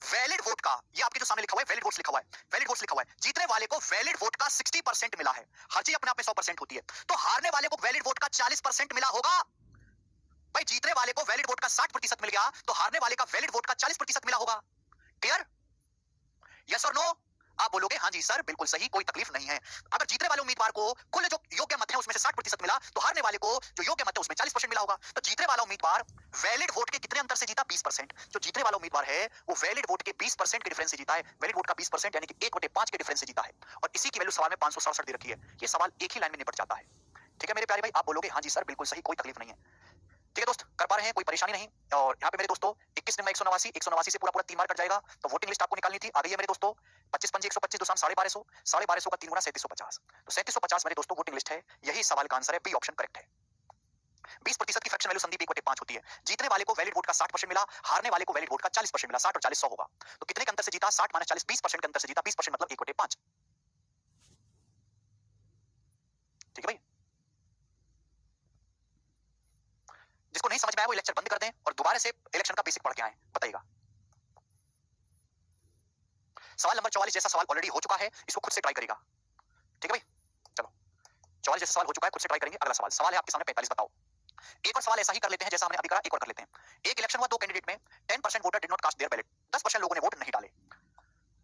वैलिड वोट का, ये आपके जो सामने लिखा हुआ है वैलिड वोट्स लिखा हुआ है, वैलिड वोट्स लिखा हुआ है, जीतने वाले को वैलिड वोट का 60% मिला है। हर चीज अपने आप में 100% होती है, तो हारने वाले को वैलिड वोट का 40% मिला होगा। भाई जीतने वाले को वैलिड वोट का 60% मिल गया तो हारने वाले का वैलिड वोट का 40% मिला होगा। क्लियर? यस और नो? आप बोलोगे हाँ जी सर बिल्कुल सही, कोई तकलीफ नहीं है। अगर जीतने वाले उम्मीदवार को कुल जो योग्य मत है उसमें से 60% मिला तो हारने वाले को जो योग्य मत है उसमें 40% मिला होगा। तो जीतने वाला उम्मीदवार वैलिड वोट के कितने अंतर से जीता 20%। जो जीतने वाला उम्मीदवार है वो वैलिड वोट के 20% के डिफरेंस से जीता है। वैलिड वोट का 20% यानी कि 1/5 के डिफरेंस से जीता है और इसी की वैल्यू सवाल में 567 दे रखी है। ये सवाल एक ही लाइन में निपट जाता है। ठीक है मेरे प्यारे भाई, आप बोलोगे हाँ जी सर बिल्कुल सही, कोई तकलीफ नहीं है। ठीक है दोस्त, कर पा रहे हैं, कोई परेशानी नहीं। और यहाँ पे मेरे दोस्तों 21 नंबर 189, 189 से पूरा 3 मार्क कट जाएगा। तो वोटिंग लिस्ट आपको निकालनी थी, आ गई है मेरे दोस्तों। 25 पंजी 125 2 1250, 1250 का 3 गुना 3750, तो 3750 मेरे दोस्तों वोटिंग लिस्ट है। यही सवाल का आंसर है, बी ऑप्शन करेक्ट है। 20% की फ्रैक्शन वैल्यू संदीप 1/5 होती है। जीतने वाले को वैलिड वोट का 60% मिला, हारने वाले को वैलिड वोट का 40% मिला। 60 और 40 100 होगा, तो कितने के अंतर से जीता 60 माइनस 40 20% के अंतर से जीता। 20% मतलब 1/5। ठीक है भाई, जिसको नहीं समझ में आया वो लेक्चर बंद कर दें और दोबारा से इलेक्शन का बेसिक पढ़ के आए। बताइएगा। सवाल नंबर 44 जैसा सवाल ऑलरेडी हो चुका है, इसको खुद से ट्राई करेगा। ठीक है भाई, चलो 44 जैसा सवाल हो चुका है, खुद से ट्राई करेंगे। अगला सवाल है आपके सामने 45, बताओ। एक और सवाल ऐसा ही कर लेते हैं जैसा हमने अभी करा, एक और कर लेते हैं। एक इलेक्शन हुआ, दो कैंडिडेट में 10% voter did not cast their ballot. 10% लोगों ने वोट नहीं डाले।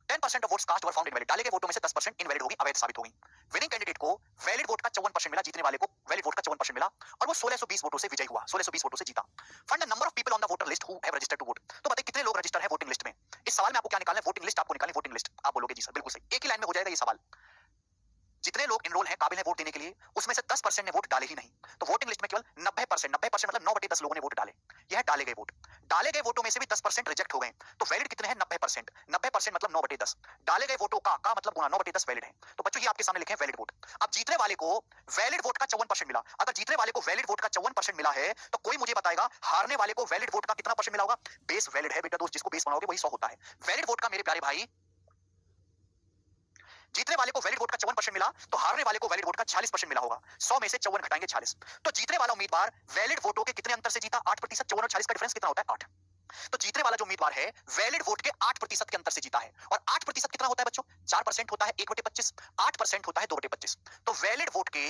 10% of votes cast were found invalid. डाले गए वोटों में से 10% इनवैलिड होगी, अवैध साबित होगी। विनिंग कैंडिडेट को वैलिड वोट का 54% मिला, जीतने वाले को वैलिड वोट का 54% मिला और वो 1620 वोटों से विजयी हुआ, 1620 वोटों से जीता। Find the number of people on the voter list who have registered to vote. तो बताइए कितने लोग रजिस्टर हैं वोटिंग लिस्ट में। इस सवाल में आपको क्या निकालना है, वोटिंग लिस्ट आपको निकालनी, वोटिंग लिस्ट। आप बोलोगे जी सर बिल्कुल सही, एक ही लाइन में हो जाएगा ये सवाल। जितने लोग एनरोल हैं, काबिल हैं वोट देने के लिए, उसमें से 10% ने वोट डाले ही नहीं, तो वोटिंग लिस्ट में केवल 90%, 90% मतलब 9/10 लोगों ने वोट डाले। यह है डाले गए वोट। डाले गए वोटों में से भी 10% रिजेक्ट हो गए, तो वैलिड कितने हैं 90%। 90% मतलब 9/10। डाले गए वोटों का मतलब गुना 9/10 वैलिड है। तो बच्चों ये आपके सामने लिखे हैं वैलिड वोट। अब जीतने वाले को वैलिड वोट का 54% मिला। अगर जीतने वाले को वैलिड वोट का 54% मिला है तो कोई मुझे बताएगा हारने वाले को वैलिड वोट का कितना परसेंट मिला होगा। बेस वैलिड है बेटा दोस्त, जिसको बेस बनाओगे वही 100 होता है। वैलिड वोट का मेरे प्यारे भाई, जीतने वाले को वैलिड वोट का 54% मिला तो हारने वाले को वैलिड वोट का 40% मिला होगा। 100 में से 54 घटाएंगे 40, तो जीतने वाला उम्मीदवार वैलिड वोटों के कितने अंतर से जीता 8%। 54 और 40 का डिफरेंस कितना होता है 8। तो जीतने वाला जो उम्मीदवार है वैलिड वोट के 8% के अंतर से जीता है। और 8% कितना होता है बच्चों, 4% होता है 1/25, 8% होता है 2/25। तो वैलिड वोट के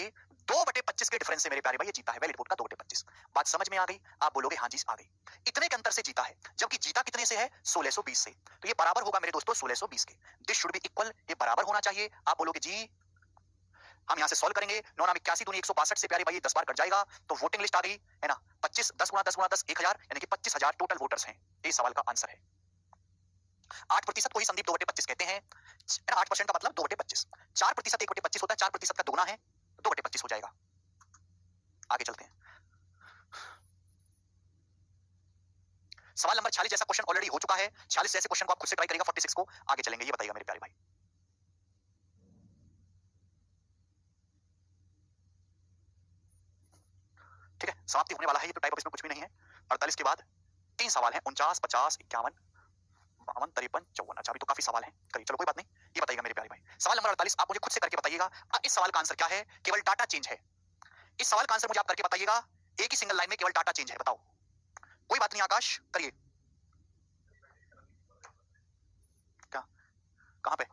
2/25 के डिफरेंस से मेरे प्यारे भाई ये जीता है, वैलिड वोट का 2/25। बात समझ में आ गई? आप बोलोगे हाँ जी आ गई। इतने के अंतर से जीता है, जबकि जीता कितने से है 1620 से, तो ये बराबर होगा मेरे दोस्तों 1620 के। दिस शुड बी इक्वल, ये बराबर होना चाहिए। आप बोलोगे जी, हम यहां से सॉल्व करेंगे। 9 9 81 दूनी 162 से प्यारे भाई 10 बार कट जाएगा, तो वोटिंग लिस्ट आ गई है ना। 25 10 गुना 10 गुना 10 1000 यानी कि 25,000 टोटल वोटर्स हैं। ये सवाल का आंसर है। 8% को ही संदीप 2/25 कहते हैं, है ना। 8% का मतलब 2/25, 4% 1/25 होता है, 4% का दुगना है, 2/25 हो जाएगा। आगे चलते हैं। सवाल नंबर 46 जैसा क्वेश्चन ऑलरेडी हो चुका है, 46 जैसे क्वेश्चन को आप खुद से ट्राई करिएगा 46 को। आगे चलेंगे, ये बताइएगा मेरे प्यारे भाई। ठीक है, समाप्ति होने वाला है, ये तो टाइप ऑफ इसमें कुछ भी नहीं है। 48 के बाद 3 सवाल हैं, 49, 50, 51, 52, 53, 54। अच्छा, अभी तो काफी सवाल हैं, करिए, चलो कोई बात नहीं। ये बताइएगा मेरे प्यारे भाई, सवाल नंबर 48 आप मुझे खुद से करके बताइएगा। इस सवाल का आंसर क्या है? केवल डाटा चेंज है। इस सवाल का आंसर मुझे आप करके बताइएगा, एक ही सिंगल लाइन में केवल डाटा चेंज है, बताओ। कोई बात नहीं आकाश, करिए। क्या, कहां पे?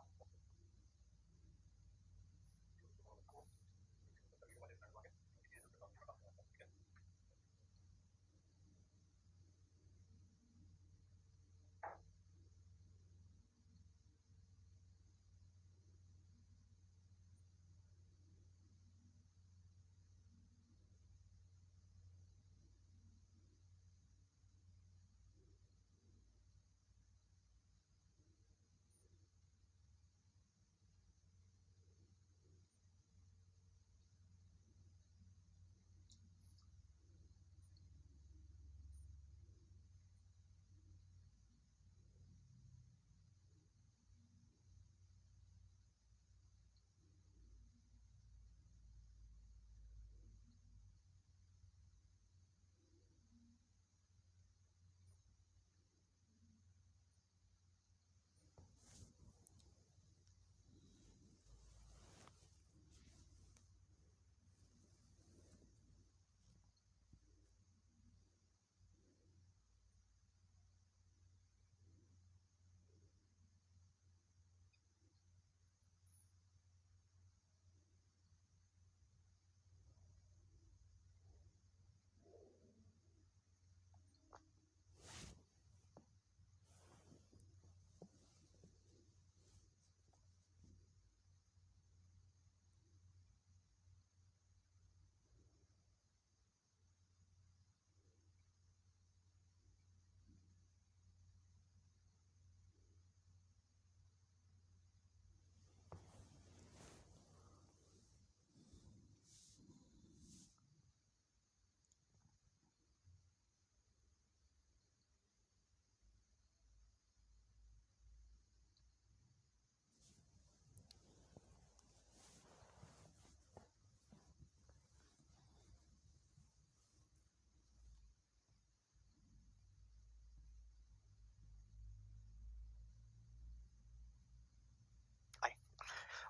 आए।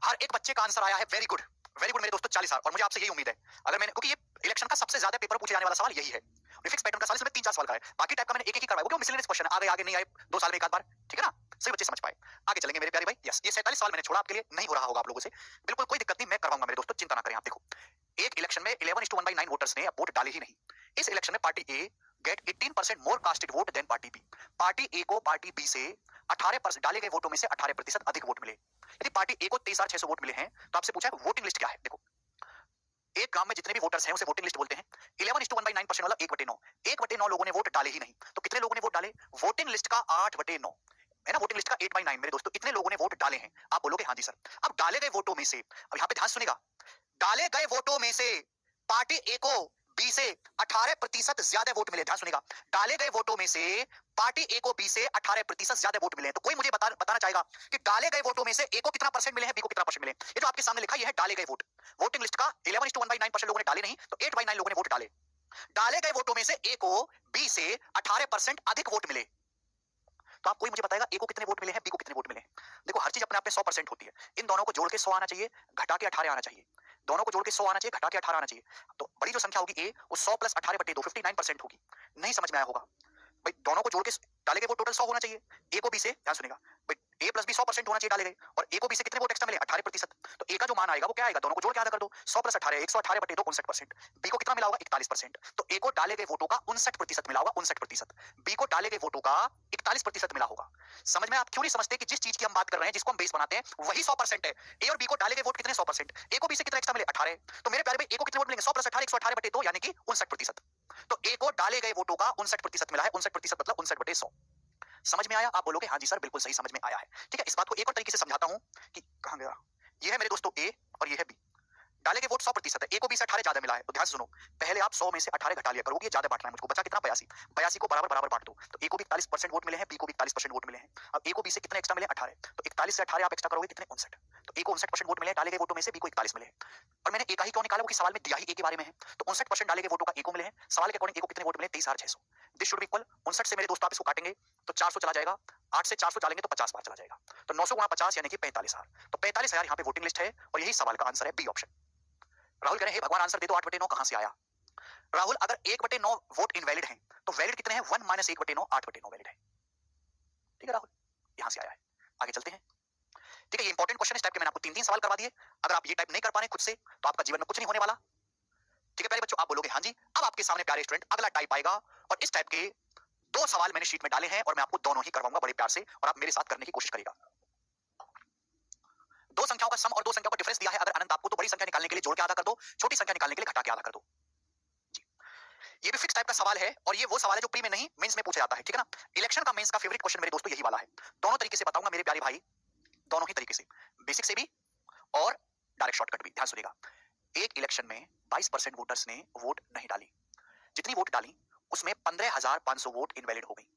हर एक बच्चे का आंसर आया है, वेरी गुड, वेरी गुड मेरे दोस्तों, 40 और मुझे आपसे यही उम्मीद है। अगर मैंने, क्योंकि ये इलेक्शन का सबसे ज्यादा पेपर पूछे जाने वाला सवाल यही है, फिक्स पैटर्न का सवाल, इसमें 3-4 सवाल का है, बाकी टाइप का मैंने एक एक ही करवाया, क्योंकि मिसलेनियस क्वेश्चन आगे आगे नहीं आए 2 साल में एक आध बार, ठीक है ना, सही बच्चे समझ पाए। आगे चलेंगे मेरे प्यारे भाई। यस, ये 47 सवाल मैंने छोड़ा आपके लिए, नहीं हो रहा होगा आप लोगों से, बिल्कुल कोई दिक्कत नहीं, मैं करवाऊंगा मेरे दोस्तों, चिंता ना करें आप। देखो, एक इलेक्शन में 11:1/9 वोटर्स ने वोट डाले ही नहीं। इस इलेक्शन में party A get 18% more casted vote then party B. Party A को पार्टी बी से 18% डाले गए वोटों में से 18% अधिक वोट मिले। यदि पार्टी ए को 23,600 वोट मिले हैं, तो आपसे पूछा है वोटिंग लिस्ट क्या है। देखो, एक गांव में जितने भी वोटर्स हैं उसे वोटिंग लिस्ट बोलते हैं। 11:1/9% मतलब 1/9, 1/9 लोगों ने वोट डाले ही नहीं। तो कितने लोगों ने वोट डाले? वोटिंग लिस्ट का 8/9 है ना, वोटिंग लिस्ट का 8/9 मेरे दोस्तों, इतने लोगों ने वोट डाले हैं। आप बोलोगे हाँ जी सर। अब डाले गए वोटों में से, अब यहाँ पे ध्यान सुनेगा, डाले गए वोटों में से पार्टी ए को बी से 18% ज्यादा वोट मिले। ध्यान सुनेगा, डाले गए वोटों में से पार्टी ए को बी से 18% ज्यादा वोट मिले। तो कोई मुझे बताना चाहेगा कि डाले गए वोटों में से ए को कितना परसेंट मिले हैं, बी को कितना परसेंट मिले? ये जो आपके सामने लिखा है, ये है डाले गए वोट। वोटिंग लिस्ट का 11:1/9% लोगों ने डाले नहीं, तो 8/9 लोगों ने वोट डाले। डाले गए वोटों में से ए को बी से 18% अधिक वोट मिले। तो आप कोई मुझे बताएगा ए को कितने वोट मिले हैं, बी को कितने वोट मिले हैं? देखो, हर चीज अपने आप में 100% होती है। इन दोनों को जोड़ के 100 आना चाहिए, घटा के 18 आना चाहिए। दोनों को जोड़ के 100 आना चाहिए, घटा के 18 आना चाहिए। तो बड़ी जो संख्या होगी ए, वो 100 + 18/2 59% होगी। नहीं समझ में आया होगा भाई, दोनों को जोड़ के डाले गए वोट टोटल 100 होना चाहिए। ए को बी से, ध्यान सुनेगा भाई, ए प्लस बी 100% होना चाहिए डाले गए, और ए को बी से कितने वोट एक्स्ट्रा मिले? 18%। तो ए का जो मान आएगा वो क्या आएगा? दोनों को जोड़ के आधा कर दो, 100 + 18 118/2 59%। बी को कितना मिला होगा? 41%। तो ए को डाले गए वोटों का 59% मिला होगा, 59%। बी को डाले गए वोटों का 41% मिला होगा। समझ में? आप क्यों नहीं समझते कि जिस चीज की हम बात कर रहे हैं, जिसको हम बेस बनाते हैं, वही 100% है। ए और बी को डाले गए वोट कितने? 100%। ए को बी से कितना एक्स्ट्रा मिले? 18। तो मेरे प्यारे भाई, ए को कितने वोट मिलेंगे? 100 + 18 118/2 यानी कि 59%। तो ए को डाले गए वोटों का 59% मिला है, 59% मतलब 59/100। समझ में आया? आप बोलोगे हाँ जी सर बिल्कुल सही समझ में आया है। ठीक है, इस बात को एक और तरीके से समझाता हूं कि कहां गया, ये है मेरे दोस्तों ए और ये है बी। डाले गए वोट 100% है, ए को बी से 18 ज्यादा मिला है, तो ध्यान से सुनो, पहले आप 100 में से 18 घटा लिया करोगे, ये ज्यादा बांटना है मुझको, बचा कितना 82, 82 को बराबर बराबर बांट दो, तो ए को भी 41% वोट मिले हैं, बी को भी 41% वोट मिले हैं। अब ए को बी से कितने एक्स्ट्रा मिले? 18, तो 41 से 18 आप एक्स्ट्रा करोगे कितने? 59, तो ए को 59% वोट मिले हैं डाले गए वोटों में से, बी को 41 मिले हैं। और मैंने ए का ही क्यों निकाला, वो कि सवाल में दिया ही ए के बारे में है, तो 59% डाले गए वोटों का ए को मिले हैं, सवाल के अकॉर्डिंग ए को कितने वोट मिले? 23,600। दिस शुड बी इक्वल 59 से मेरे दोस्तों आप इसको काटेंगे तो 400 चला जाएगा, 8 से 400 डालेंगे तो 50 बार चला जाएगा, तो 900 गुणा 50 यानी कि 45,000, तो 45,000 यहाँ पे वोटिंग लिस्ट है और यही सवाल का आंसर है बी ऑप्शन। राहुल कह रहे हैं भगवान आंसर दे दो, 8/9 कहां से आया? राहुल अगर 1/9 वोट इनवैलिड हैं तो वैलिड कितने हैं? 1 - 1/9, 8/9 वैलिड है। ठीक है राहुल, यहां से आया है। आगे चलते हैं। ठीक है, ये इंपॉर्टेंट क्वेश्चन इस टाइप के मैंने आपको 3 सवाल करवा दिए, अगर आप ये टाइप नहीं कर पा रहे खुद से तो आपका जीवन में कुछ नहीं होने वाला। ठीक है प्यारे बच्चों, आप बोलोगे हाँ जी। अब आपके सामने प्यारे स्टूडेंट अगला टाइप आएगा और इस टाइप के 2 सवाल मैंने शीट में डाले हैं और मैं आपको दोनों ही करवाऊंगा बड़े प्यार से और आप मेरे साथ करने की कोशिश करिएगा। 2 संख्याओं का सम और 2 संख्याओं का डिफरेंस दिया है, अगर अनंत आपको तो बड़ी संख्या निकालने के लिए जोड़ के आधा कर दो, छोटी संख्या निकालने के लिए घटा के आधा कर दो। जी, ये भी फिक्स टाइप का सवाल है और ये वो सवाल है जो प्री में नहीं मेंस में पूछा जाता है। ठीक है ना, इलेक्शन का मेंस का फेवरेट क्वेश्चन मेरे दोस्तों यही वाला है। दोनों तरीके से बताऊंगा मेरे प्यारे भाई, दोनों ही तरीके से, बेसिक से भी और डायरेक्ट शॉर्टकट भी। ध्यान सुनिएगा, एक इलेक्शन में 22% वोटर्स ने वोट नहीं डाली, जितनी वोट डाली उसमें 15,500 वोट इनवैलिड हो गई।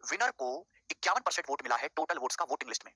विनर को 51% वोट मिला है टोटल वोट्स का वोटिंग लिस्ट में,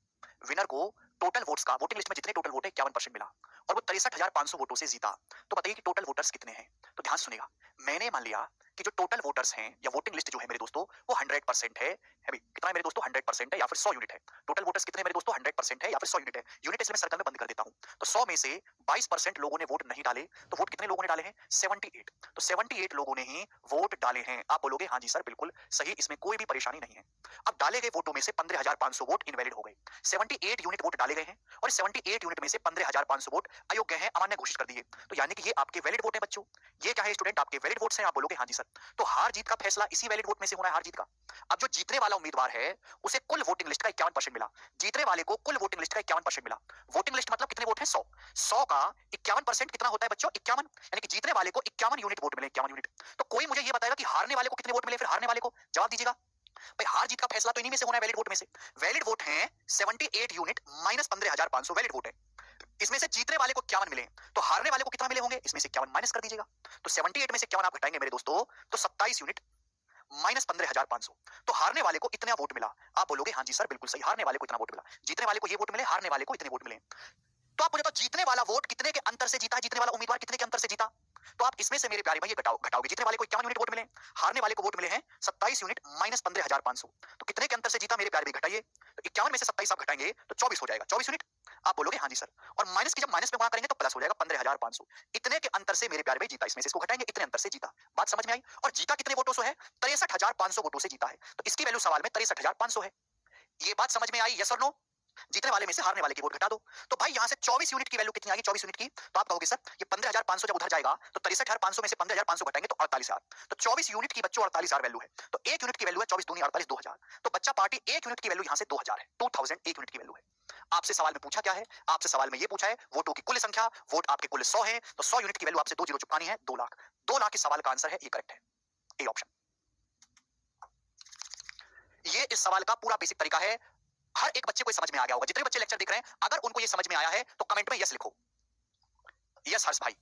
विनर को टोटल वोट्स का वोटिंग लिस्ट में जितने टोटल वोट है 51% मिला और वो 63,500 वोटों से जीता। तो बताइए कि टोटल वोटर्स कितने हैं? तो ध्यान सुनेगा, मैंने मान लिया कि जो टोटल वोटर्स हैं या वोटिंग लिस्ट जो है मेरे दोस्तों वो 100% है। अभी कितना है मेरे दोस्तों? 100% है या फिर 100 यूनिट है। टोटल वोटर्स कितने मेरे दोस्तों? 100% है या फिर 100 यूनिट है। यूनिट इसलिए मैं सर्कल में बंद कर देता हूं। तो 100 में से 22% लोगों ने वोट नहीं डाले, तो वोट कितने लोगों ने डाले हैं? 78। तो 78 लोगों ने ही वोट डाले हैं। आप बोलोगे हाँ जी सर बिल्कुल सही, इसमें कोई भी परेशानी नहीं है। अब डाले गए वोटों में से 15,500 वोट इनवैलिड हो गए, 78 यूनिट वोट डाले गए हैं और 78 यूनिट में से 15,500 वोट अयोग्य हैं, अमान्य घोषित कर दिए। तो यानी कि ये आपके वैलिड वोट हैं बच्चों, ये क्या है स्टूडेंट? आपके वैलिड वोट्स हैं। आप बोलोगे हाँ जी सर, तो हार जीत का फैसला इसी वैलिड वोट में से होना है, हार जीत का। अब जो जीतने वाला उम्मीदवार है उसे कुल वोटिंग लिस्ट का 51% मिला, जीतने वाले को कुल वोटिंग लिस्ट का 51% मिला। वोटिंग लिस्ट मतलब कितने वोट है? 100, 100 का 51% कितना होता है बच्चों? 51, यानी कि जीतने वाले को 51 यूनिट वोट मिले, 51 यूनिट। तो कोई मुझे ये बताएगा कि हारने वाले को कितने वोट मिले? फिर हारने वाले को जवाब दीजिएगा भाई। हार जीत का फैसला तो इन्हीं में से होना है, वैलिड वोट में से। वैलिड वोट हैं 78 यूनिट माइनस 15,500 वैलिड वोट है, इसमें से जीतने वाले को 51 मिले, तो हारने वाले को कितना मिले होंगे? इसमें से 51 माइनस कर दीजिएगा, तो 78 में से 51 आप घटाएंगे मेरे दोस्तों तो 27 यूनिट माइनस 15,500, तो हारने वाले को इतना वोट मिला। आप बोलोगे हाँ जी सर बिल्कुल सही, हारने वाले को इतना वोट मिला, जीतने वाले को ये वोट मिले, हारने वाले को इतने वोट मिले। तो आप मुझे तो जीतने वाला वोट कितने के अंतर से जीता है, जीतने वाला उम्मीदवार कितने के अंतर से जीता? तो आप इसमें से मेरे प्यारे भाई ये घटाओगे, जीतने वाले को 51 यूनिट वोट मिले, हारने वाले को वोट मिले हैं 27 यूनिट माइनस 15,500, तो कितने के अंतर से जीता मेरे प्यारे भाई? घटाइए, तो 51 में से 27 आप घटाएंगे तो 24 हो जाएगा, 24 यूनिट। आप बोलोगे हाँ जी सर, और माइनस की जब माइनस में गुणा करेंगे तो प्लस हो जाएगा 15,500, इतने के अंतर से मेरे प्यारे भाई जीता, इसमें से इसको घटाएंगे, इतने अंतर से जीता। बात समझ में आई? और जीता कितने वोटों से है? 63,500 वोटों से जीता है, तो इसकी वैल्यू सवाल में 63,500 है। ये बात समझ में आई? यस और नो? जीतने वाले में से हारने वाले की वोट घटा दो, तो भाई यहां से 24 यूनिट की वैल्यू कितनी आ गई? 24 यूनिट की, तो आप कहोगे सर ये 15,500 जब उधर जाएगा तो 63,500 में से 15,500 घटाएंगे तो 48,000, तो 24 यूनिट की बच्चों 48,000 वैल्यू है, तो 1 यूनिट की वैल्यू है 24 दूनी 48, 2,000, तो बच्चा पार्टी 1 यूनिट की वैल्यू यहां से 2,000 है, 2000 1 यूनिट की वैल्यू है। आपसे सवाल में पूछा क्या है? आपसे सवाल में ये पूछा है वोटों की कुल संख्या, वोट आपके कुल 100 है, तो 100 यूनिट की वैल्यू आपसे 2 जीरो चुकानी है, 2 लाख। 2 लाख इस सवाल का आंसर है, ये करेक्ट है, ए ऑप्शन। ये इस सवाल का पूरा बेसिक तरीका है, हर एक बच्चे को समझ में आ गया होगा। जितने बच्चे लेक्चर देख रहे हैं अगर उनको ये समझ में आया है तो कमेंट में यस लिखो, यस हर्ष भाई।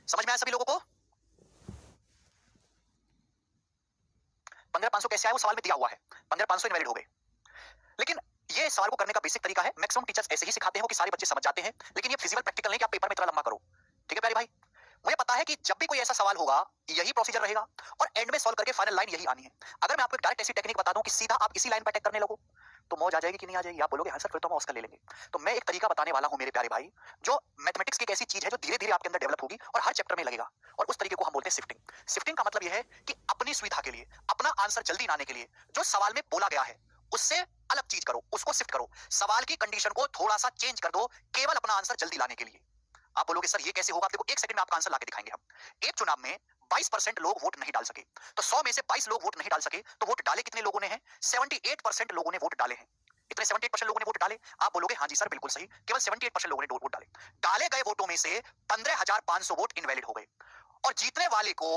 समझ में आया सभी लोगों को? 15,500 कैसे आया? वो सवाल में दिया हुआ है, 15,500 इनवैलिड हो गए। लेकिन ये सवाल को करने का बेसिक तरीका है, मैक्सिमम टीचर्स ऐसे ही सिखाते हैं कि सारे बच्चे समझ जाते हैं, लेकिन ये फिजिकल प्रैक्टिकल नहीं कि आप पेपर में इतना लंबा करो। ठीक है प्यारे भाई, मुझे पता है कि जब भी कोई ऐसा सवाल होगा यही प्रोसीजर रहेगा और एंड में सॉल्व करके फाइनल लाइन यही आनी है। अगर मैं आपको एक डायरेक्ट ऐसी टेक्निक बता दूं कि सीधा आप इसी लाइन पर अटैक करने लगो तो मौज आ जाएगी कि नहीं आ जाएगी? आप बोलोगे हाँ सर फिर तो हम ऑस्कर ले लेंगे। तो मैं एक तरीका बताने वाला हूं मेरे प्यारे भाई, जो मैथमेटिक्स की एक ऐसी चीज है जो धीरे धीरे आपके अंदर डेवलप होगी और हर चैप्टर में लगेगा, और उस तरीके को हम बोलते हैं शिफ्टिंग। शिफ्टिंग का मतलब यह है कि अपनी सुविधा के लिए, अपना आंसर जल्दी लाने के लिए जो सवाल में बोला गया है उससे अलग चीज करो, उसको शिफ्ट करो, सवाल की कंडीशन को थोड़ा सा चेंज कर दो केवल अपना आंसर जल्दी लाने के लिए। आप बोलोगे सर ये कैसे होगा? आप देखो एक सेकंड में आपका आंसर लाके दिखाएंगे हम। एक चुनाव में 22% लोग वोट नहीं डाल सके, तो 100 में से 22 लोग वोट नहीं डाल सके, तो वोट डाले कितने लोगों ने हैं? 78% लोगों ने वोट डाले हैं। इतने 78% लोगों ने वोट डाले। आप बोलोगे हाँ जी सर बिल्कुल सही, केवल 78% लोगों ने वोट डाले। डाले गए वोटों में से 15,500 वोट इनवैलिड हो गए और जीतने वाले को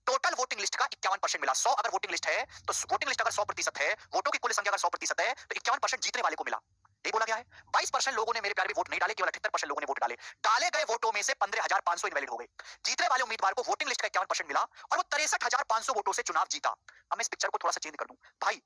टोटल वोटिंग लिस्ट का 51% मिला। 100 अगर वोटिंग लिस्ट है तो वोटिंग लिस्ट अगर 100% है, वोटों की कुल संख्या अगर 100% है तो 51% जीतने वाले को मिला। यही बोला गया है। 22% लोगों ने मेरे प्यारे में वोट नहीं डाले, केवल 78% लोगों ने वोट डाले। डाले गए वोटों में से 15,500 इनवैलिड हो गए। जीतने वाले उम्मीदवार को वोटिंग लिस्ट का 51% मिला और वो 63,500 वोटों से चुनाव जीता। अब मैं इस पिक्चर को थोड़ा सा चेंज कर दूं भाई,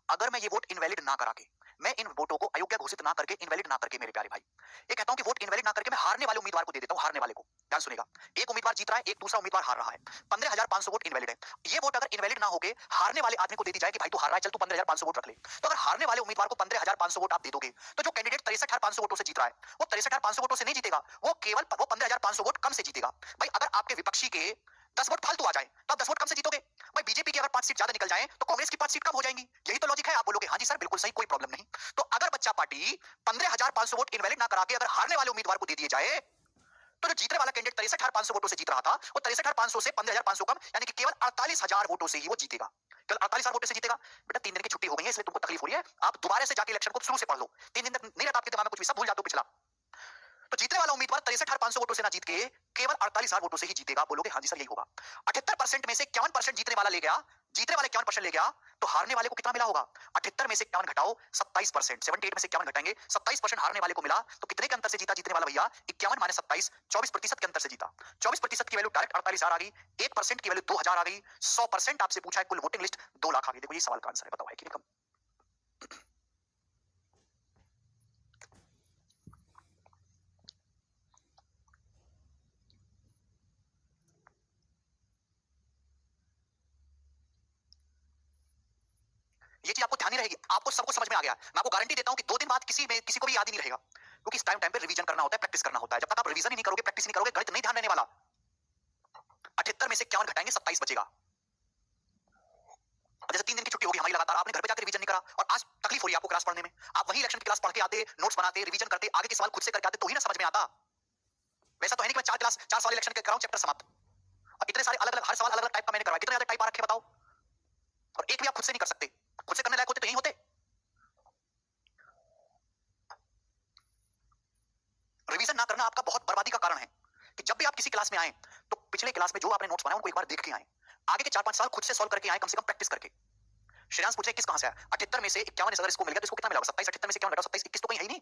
अगर मैं ये वोट इनवैलिड ना करा के, मैं इन वोटों को अयोग्य घोषित ना करके, इनवैलिड ना करके मेरे प्यारे भाई, ये कहता हूं कि वोट इनवैलिड ना करके मैं हारने वाले उम्मीदवार को दे देता हूं, हारने वाले को। ध्यान सुनेगा, एक उम्मीदवार जीत रहा है, एक दूसरा उम्मीदवार हार रहा है। 15,500 वोट इनवैलिड है। ये वोट अगर इनवैलिड ना होके हारने वाले आदमी को दे दी जाए कि भाई तू हार रहा है, चल तू 15,500 वोट रख ले, तो अगर हारने वाले उम्मीदवार को 15,500 वोट आप दे दोगे, तो जो कैंडिडेट 63,500 वोटों से जीत रहा है, वो 63,500 वोटों से नहीं जीतेगा, वो केवल वो 15,500 वोट कम से जीतेगा। भाई अगर आपके विपक्षी के 10 वोट फालतू आ जाए तो आप 10 वोट कम से जीतोगे। भाई बीजेपी की अगर 5 सीट ज्यादा निकल जाए तो कांग्रेस की 5 सीट कम हो जाएंगी। यही तो लॉजिक है। आप बोलोगे हाँ जी सर बिल्कुल सही, कोई प्रॉब्लम नहीं। तो अगर बच्चा पार्टी 15,500 वोट इनवैलिड ना करा के अगर हारने वाले उम्मीदवार को दे दिए जाए, तो जो जीतने वाला कैंडिडेट 63,500 वोटों से जीत रहा था, वो 63,500 से 15,500 कम, यानी कि केवल 48,000 वोटों से ही वो जीतेगा। केवल 48,000 वोटों से जीतेगा। बेटा 3 दिन की छुट्टी हो गई है, इसलिए तुमको तकलीफ हो रही है। आप दोबारा से जाके इलेक्शन को शुरू से पढ़ लो। 3 दिन तक नहीं रहता आपके दिमाग में कुछ भी, सब भूल जाते हो पिछला। तो जीतने वाला उम्मीदवार 63,500 वोटों से ना जीत के केवल 48,000 वोटों से ही जीतेगा। बोलोगे हाँ जी सर यही होगा। 78% में से 51% जीतने वाला ले गया, जीतने वाले 51% ले गया, तो हारने वाले को कितना मिला होगा? 78 में से 51 घटाओ 27%, 78 में से 51 घटाएंगे 27% हारने वाले को मिला। तो कितने के अंतर से जीता जीतने वाला भैया? 51 माइनस 27, 24% के अंतर से जीता। 24% की वैल्यू डायरेक्ट 48,000 आ गई, 1% की वैल्यू 2,000 आ गई, 100% आपसे पूछा है कुल वोटिंग लिस्ट 2 लाख आ गई। देखो ये सवाल का आंसर है, बताओ है कि नहीं? ये चीज आपको ध्यान नहीं रहेगी, आपको सबको समझ में आ गया। मैं आपको गारंटी देता हूं कि 2 दिन बाद किसी को भी याद ही नहीं रहेगा, क्योंकि इस टाइम टाइम पे रिवीजन करना होता है, प्रैक्टिस करना होता है। जब तक आप रिवीजन ही नहीं करोगे, प्रैक्टिस नहीं करोगे, गणित नहीं ध्यान रहने वाला। 78 में से 51 घटाएंगे 27 बचेगा। और जैसे 3 दिन की छुट्टी होगी हमारी लगातार, आपने घर पे जाकर रिवीजन नहीं करा और आज तकलीफ हो रही है आपको क्लास पढ़ने में, आप वही इलेक्शन की क्लास पढ़ के आते, नोट्स बनाते, रिवीजन करते, आगे के सवाल खुद से करके आते, तो ही ना समझ में आता। वैसा तो है नहीं कि मैं 4 सवाल इलेक्शन के कराऊं, चैप्टर समाप्त। और इतने सारे अलग अलग, हर सवाल अलग अलग टाइप का मैंने करवाया, कितने ज्यादा टाइप आ रखे बताओ। और एक भी आप खुद से नहीं कर सकते। खुद से करने लायक होते तो यही होते। रिवीजन ना करना आपका बहुत बर्बादी का कारण है, कि जब भी आप किसी क्लास में आए तो पिछले क्लास में जो आपने नोट्स बनाए उनको एक बार देख के आए, आगे के 4-5 साल खुद से सॉल्व करके आए, कम से कम प्रैक्टिस करके। श्रेयांश पूछे किस कहां से आया? 78 में से 51 अगर इसको मिल गया तो इसको कितना मिला? 27, 78 में से 51 घटाओ 27, 21 तो कहीं है ही नहीं।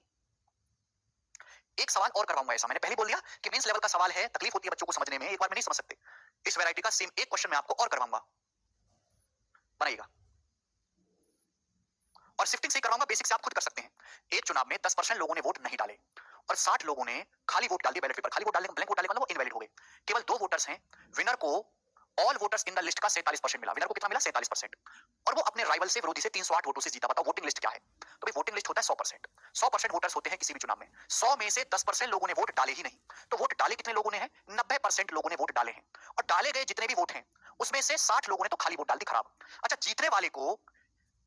एक सवाल और करवाऊंगा ऐसा, मैंने पहले बोल दिया कि मेंस लेवल का सवाल है, तकलीफ होती है बच्चों को समझने में, एक बार में नहीं समझ सकते। इस वैरायटी का सेम एक क्वेश्चन मैं आपको और करवाऊंगा, बनाइएगा। और शिफ्टिंग से करवाऊंगा, बेसिक से आप खुद कर सकते हैं। एक चुनाव में 10% लोगों ने वोट नहीं डाले और 60 लोगों ने खाली वोट डाल दिया बैलेट पेपर। खाली वोट डालने, ब्लैंक वोट डालने का मतलब वो इनवैलिड हो गए। केवल 2 वोटर्स हैं, विनर को all voters in the list का 47% मिला। विनर को कितना मिला? 47%। और वो अपने राइवल से, विरोधी से 308 वोटों से जीता। बताओ वोटिंग लिस्ट क्या है? तो भाई वोटिंग लिस्ट होता है 100%। 100% वोटर्स होते हैं किसी भी चुनाव में। 100 में से 10% लोगों ने वोट डाले ही नहीं। तो वोट डाले कितने लोगों ने हैं? 90% लोगों ने वोट डाले हैं। और डाले गए जितने भी वोट हैं उसमें से 60 लोगों ने तो खाली वोट डाल दी, खराब। अच्छा, जीतने वाले को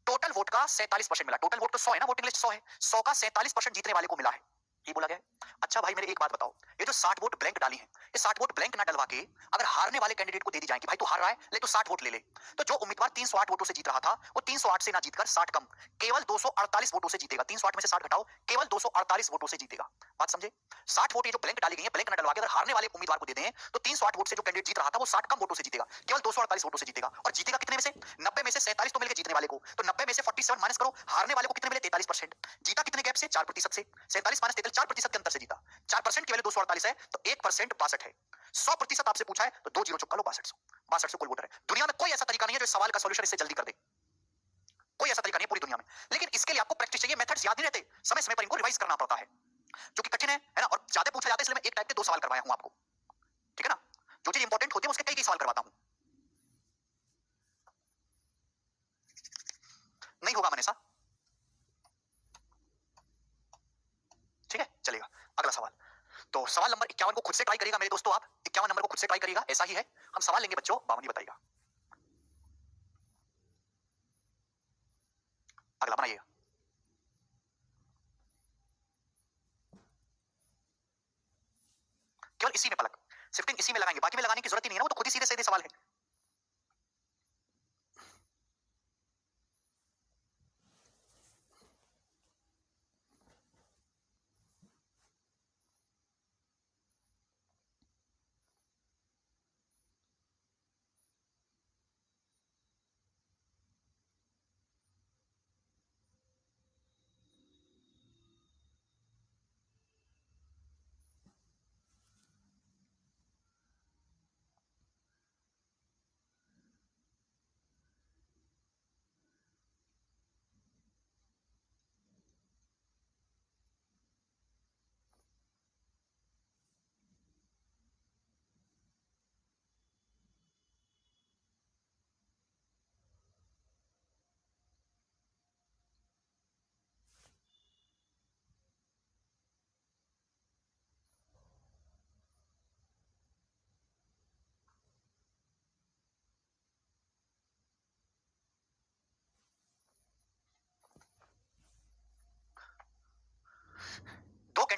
टोटल वोट का 47% मिला। टोटल वोट तो 100 है ना, वोटिंग लिस्ट 100 है, 100 का 47% जीतने वाले को मिला है, ये बोला गया है। अच्छा भाई मेरे एक बात बताओ, ये जो 60 वोट ब्लैंक डाली है, ये 60 वोट ब्लैंक ना डलवा के अगर हारने वाले कैंडिडेट को दे दी जाए कि भाई तू हार रहा है ले तो 60 वोट ले ले, तो जो उम्मीदवार 308 वोटों से जीत रहा था वो 308 से ना जीतकर 60 कम केवल 248 वोटों से जीतेगा। 308 में से 60 घटाओ, केवल 248 वोटों से जीतेगा। बात समझे? 60 वोट ये जो ब्लैंक डाली गई है, ब्लैंक ना डलवा के अगर हारने वाले उम्मीदवार को दे दें तो 308 वोट से जो कैंडिडेट जीत रहा था वो 60 कम वोटों से जीतेगा, केवल 248 वोटों से जीतेगा। और जीतेगा कितने में से? 90 में से 47 तो मिल गए जीतने वाले को, तो 90 में से 47 माइनस करो, हारने वाले को कितने मिले? 43%। जीता कितने गैप से? 4% से। 47 माइनस 43, 4% के अंतर से जीता। 4% की वैल्यू 248 है तो 1% 62 है। 100% आपसे पूछा है तो 2 जीरो चुका लो, 6200। 6200 कुल वोटर है। दुनिया में कोई ऐसा तरीका नहीं है जो इस सवाल का सॉल्यूशन इससे जल्दी कर दे। कोई ऐसा तरीका नहीं है पूरी दुनिया में। लेकिन इसके लिए आपको प्रैक्टिस चाहिए, मेथड्स याद नहीं रहते, समय समय पर इनको रिवाइज करना पड़ता है, जो कि कठिन है ना। और ज्यादा पूछा जाता है, इसलिए मैं एक टाइप के 2 सवाल करवाया हूं आपको, ठीक है ना। जो चीज इंपॉर्टेंट होती है उसके कई सवाल करवाता हूं। नहीं होगा मनीषा, ठीक है चलेगा। अगला सवाल, तो सवाल नंबर 51 को खुद से ट्राई करिएगा मेरे दोस्तों। आप 51 नंबर को खुद से ट्राई करिएगा, ऐसा ही है। हम सवाल लेंगे बच्चों, बावनी बताइएगा। अगला बनाइएगा। केवल इसी में पलक, शिफ्टिंग इसी में लगाएंगे, बाकी में लगाने की जरूरत ही नहीं है ना, वो तो खुद ही सीधे सीधे सवाल है।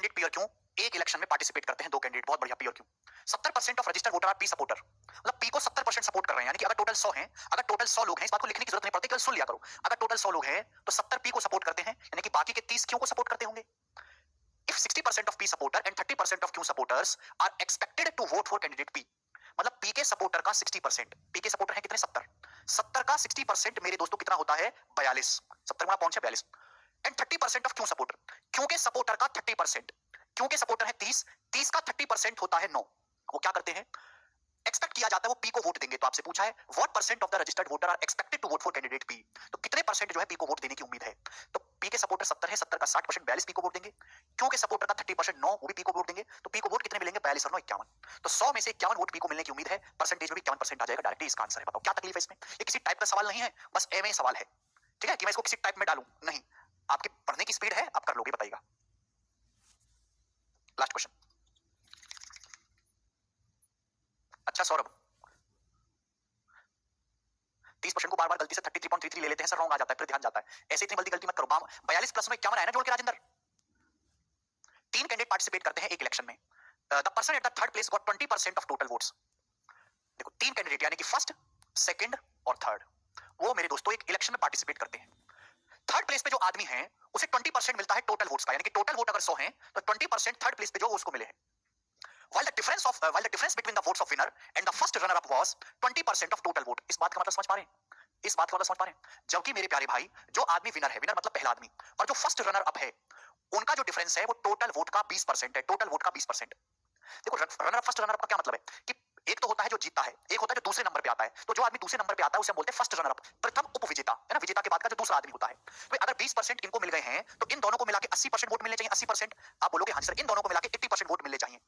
कैंडिडेट पी और क्यू एक इलेक्शन में पार्टिसिपेट करते हैं, दो कैंडिडेट, बहुत बढ़िया, पी और Q. 70% of registered voter R P supporter, मतलब पी को 70% सपोर्ट कर रहे हैं, यानी कि अगर टोटल 100 हैं, अगर टोटल 100 लोग हैं, इस बात को लिखने की जरूरत नहीं पड़ती, केवल सुन लिया करो। अगर टोटल 100 लोग हैं तो 70 पी को सपोर्ट करते हैं, यानी कि बाकी के 30 क्यू को सपोर्ट करते होंगे। If 60% of P supporter and 30% of Q supporters are expected to vote for candidate P, मतलब P के सपोर्टर का 60%, P के सपोर्टर है कितने? 70, 70 का 60% मेरे दोस्तों कितना होता है? 42, 70 गुणा 5 है 42, and 30% of Q supporter, Q के सपोर्टर का 30%, Q के सपोर्टर है 30, 30 का 30% होता है 9। वो क्या करते हैं? एक्सपेक्ट किया जाता है वो पी को वोट देंगे। तो आपसे पूछा है what percent of the registered voter are expected to vote for candidate P, तो कितने परसेंट जो है पी को वोट देने की उम्मीद है? तो पी के सपोर्टर 70 है, 70 का 60%, 42 पी को वोट देंगे। क्यों के सपोर्टर का 30%, 9, वो भी पी को वोट देंगे। तो पी को वोट कितने मिलेंगे? 42 और 9 51। तो 100 में से 51 वोट पी को मिलने की उम्मीद है, परसेंटेज में भी 51% आ जाएगा। डायरेक्टली इसका आंसर है। बताओ क्या तकलीफ है इसमें? ये किसी टाइप का सवाल नहीं है, बस एमए सवाल है, ठीक है, कि मैं इसको किसी टाइप में डालूं नहीं। आपके पढ़ने की स्पीड है, आप कर लोगे, बताइएगा। Last question. अच्छा सौरभ, 30% को बार बार गलती से 33.33 ले लेते हैं सर, रॉन्ग आ जाता है, फिर ध्यान जाता है। ऐसे इतनी बड़ी गलती मत करो। 42 प्लस में 51 है ना जोड़ के राजेंद्र। 3 कैंडिडेट पार्टिसिपेट करते हैं एक इलेक्शन में। The person at the third place got 20% of total votes. देखो 3 कैंडिडेट यानी कि फर्स्ट, सेकंड और थर्ड, वो मेरे दोस्तों एक इलेक्शन में पार्टिसिपेट करते हैं। थर्ड प्लेस पे जो आदमी है उसे 20% मिलता है टोटल वोट्स का, यानी कि टोटल वोट अगर 100 हैं तो 20% थर्ड प्लेस पे जो उसको मिले हैं। While the difference between the votes of winner and the first runner up was 20% of total vote। इस बात का मतलब समझ पा रहे हैं? इस बात का मतलब समझ पा रहे हैं? जबकि मेरे प्यारे भाई जो आदमी विनर है, विनर मतलब पहला आदमी, और जो फर्स्ट रनर अप है, उनका जो डिफरेंस है वो टोटल वोट का 20% है, टोटल वोट का 20%। देखो रनर फर्स्ट रनर अप का क्या मतलब है कि एक तो होता है जो जीतता है, एक होता है जो दूसरे नंबर पे आता है। तो जो आदमी दूसरे नंबर पे आता है उसे हम बोलते हैं फर्स्ट रनर अप, प्रथम उपविजेता, है ना, विजेता के बाद का जो दूसरा आदमी होता है। तो अगर 20% इनको मिल गए हैं तो इन दोनों को मिला के 80% वोट मिलने चाहिए। 80%, आप बोलोगे हाँ सर, इन दोनों को मिला के 80% वोट मिलने चाहिए।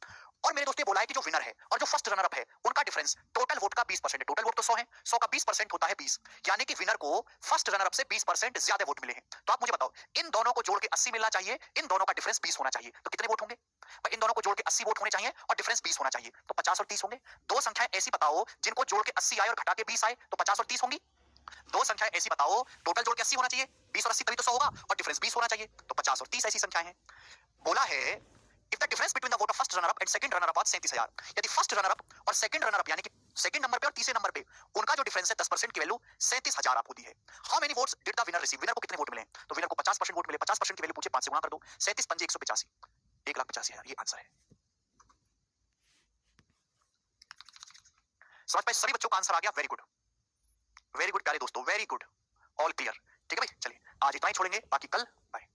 और मेरे दोस्त ये बोला है कि जो विनर है और जो फर्स्ट रनर अप है उनका डिफरेंस टोटल वोट का 20% है। टोटल वोट तो 100 है, 100 का 20% होता है 20, यानी कि विनर को फर्स्ट रनर अप से 20% ज्यादा वोट मिले हैं। तो आप मुझे बताओ, इन दोनों को जोड़ के 80 मिलना चाहिए, इन दोनों का डिफरेंस 20 होना चाहिए, तो कितने वोट होंगे? इन दोनों को जोड़ के 80 वोट होने चाहिए और डिफरेंस 20 होना चाहिए, तो 50 और 30 होंगे। दो संख्याएं ऐसी बताओ जिनको जोड़ के 80 आए और घटा के 20 आए, तो 50 और 30 होंगी। दो संख्याएं ऐसी बताओ, टोटल जोड़ के 80 होना चाहिए, 20 और 80 तभी तो 100 होगा, और डिफरेंस 20 होना चाहिए, तो 50 और 30 ऐसी संख्याएं हैं। बोला है if the difference between the vote of first runner up and second runner up was 37,000, यदि फर्स्ट रनर अप और सेकंड रनर अप यानी कि सेकंड नंबर पे और तीसरे नंबर पे उनका जो डिफरेंस है 10% की वैल्यू 37,000 आप होती है। How many votes did the winner receive, winner को कितने वोट मिले? तो विनर को 50% वोट मिले। 50% की वैल्यू पूछे 5 से गुणा कर दो, 37 पंजे 185, 1,85,000, ये आंसर है। समझ पाए सभी बच्चों का आंसर आ गया? वेरी गुड, वेरी गुड प्यारे दोस्तों, वेरी गुड, ऑल क्लियर। ठीक है भाई, चलिए आज इतना ही छोड़ेंगे, बाकी कल बाय।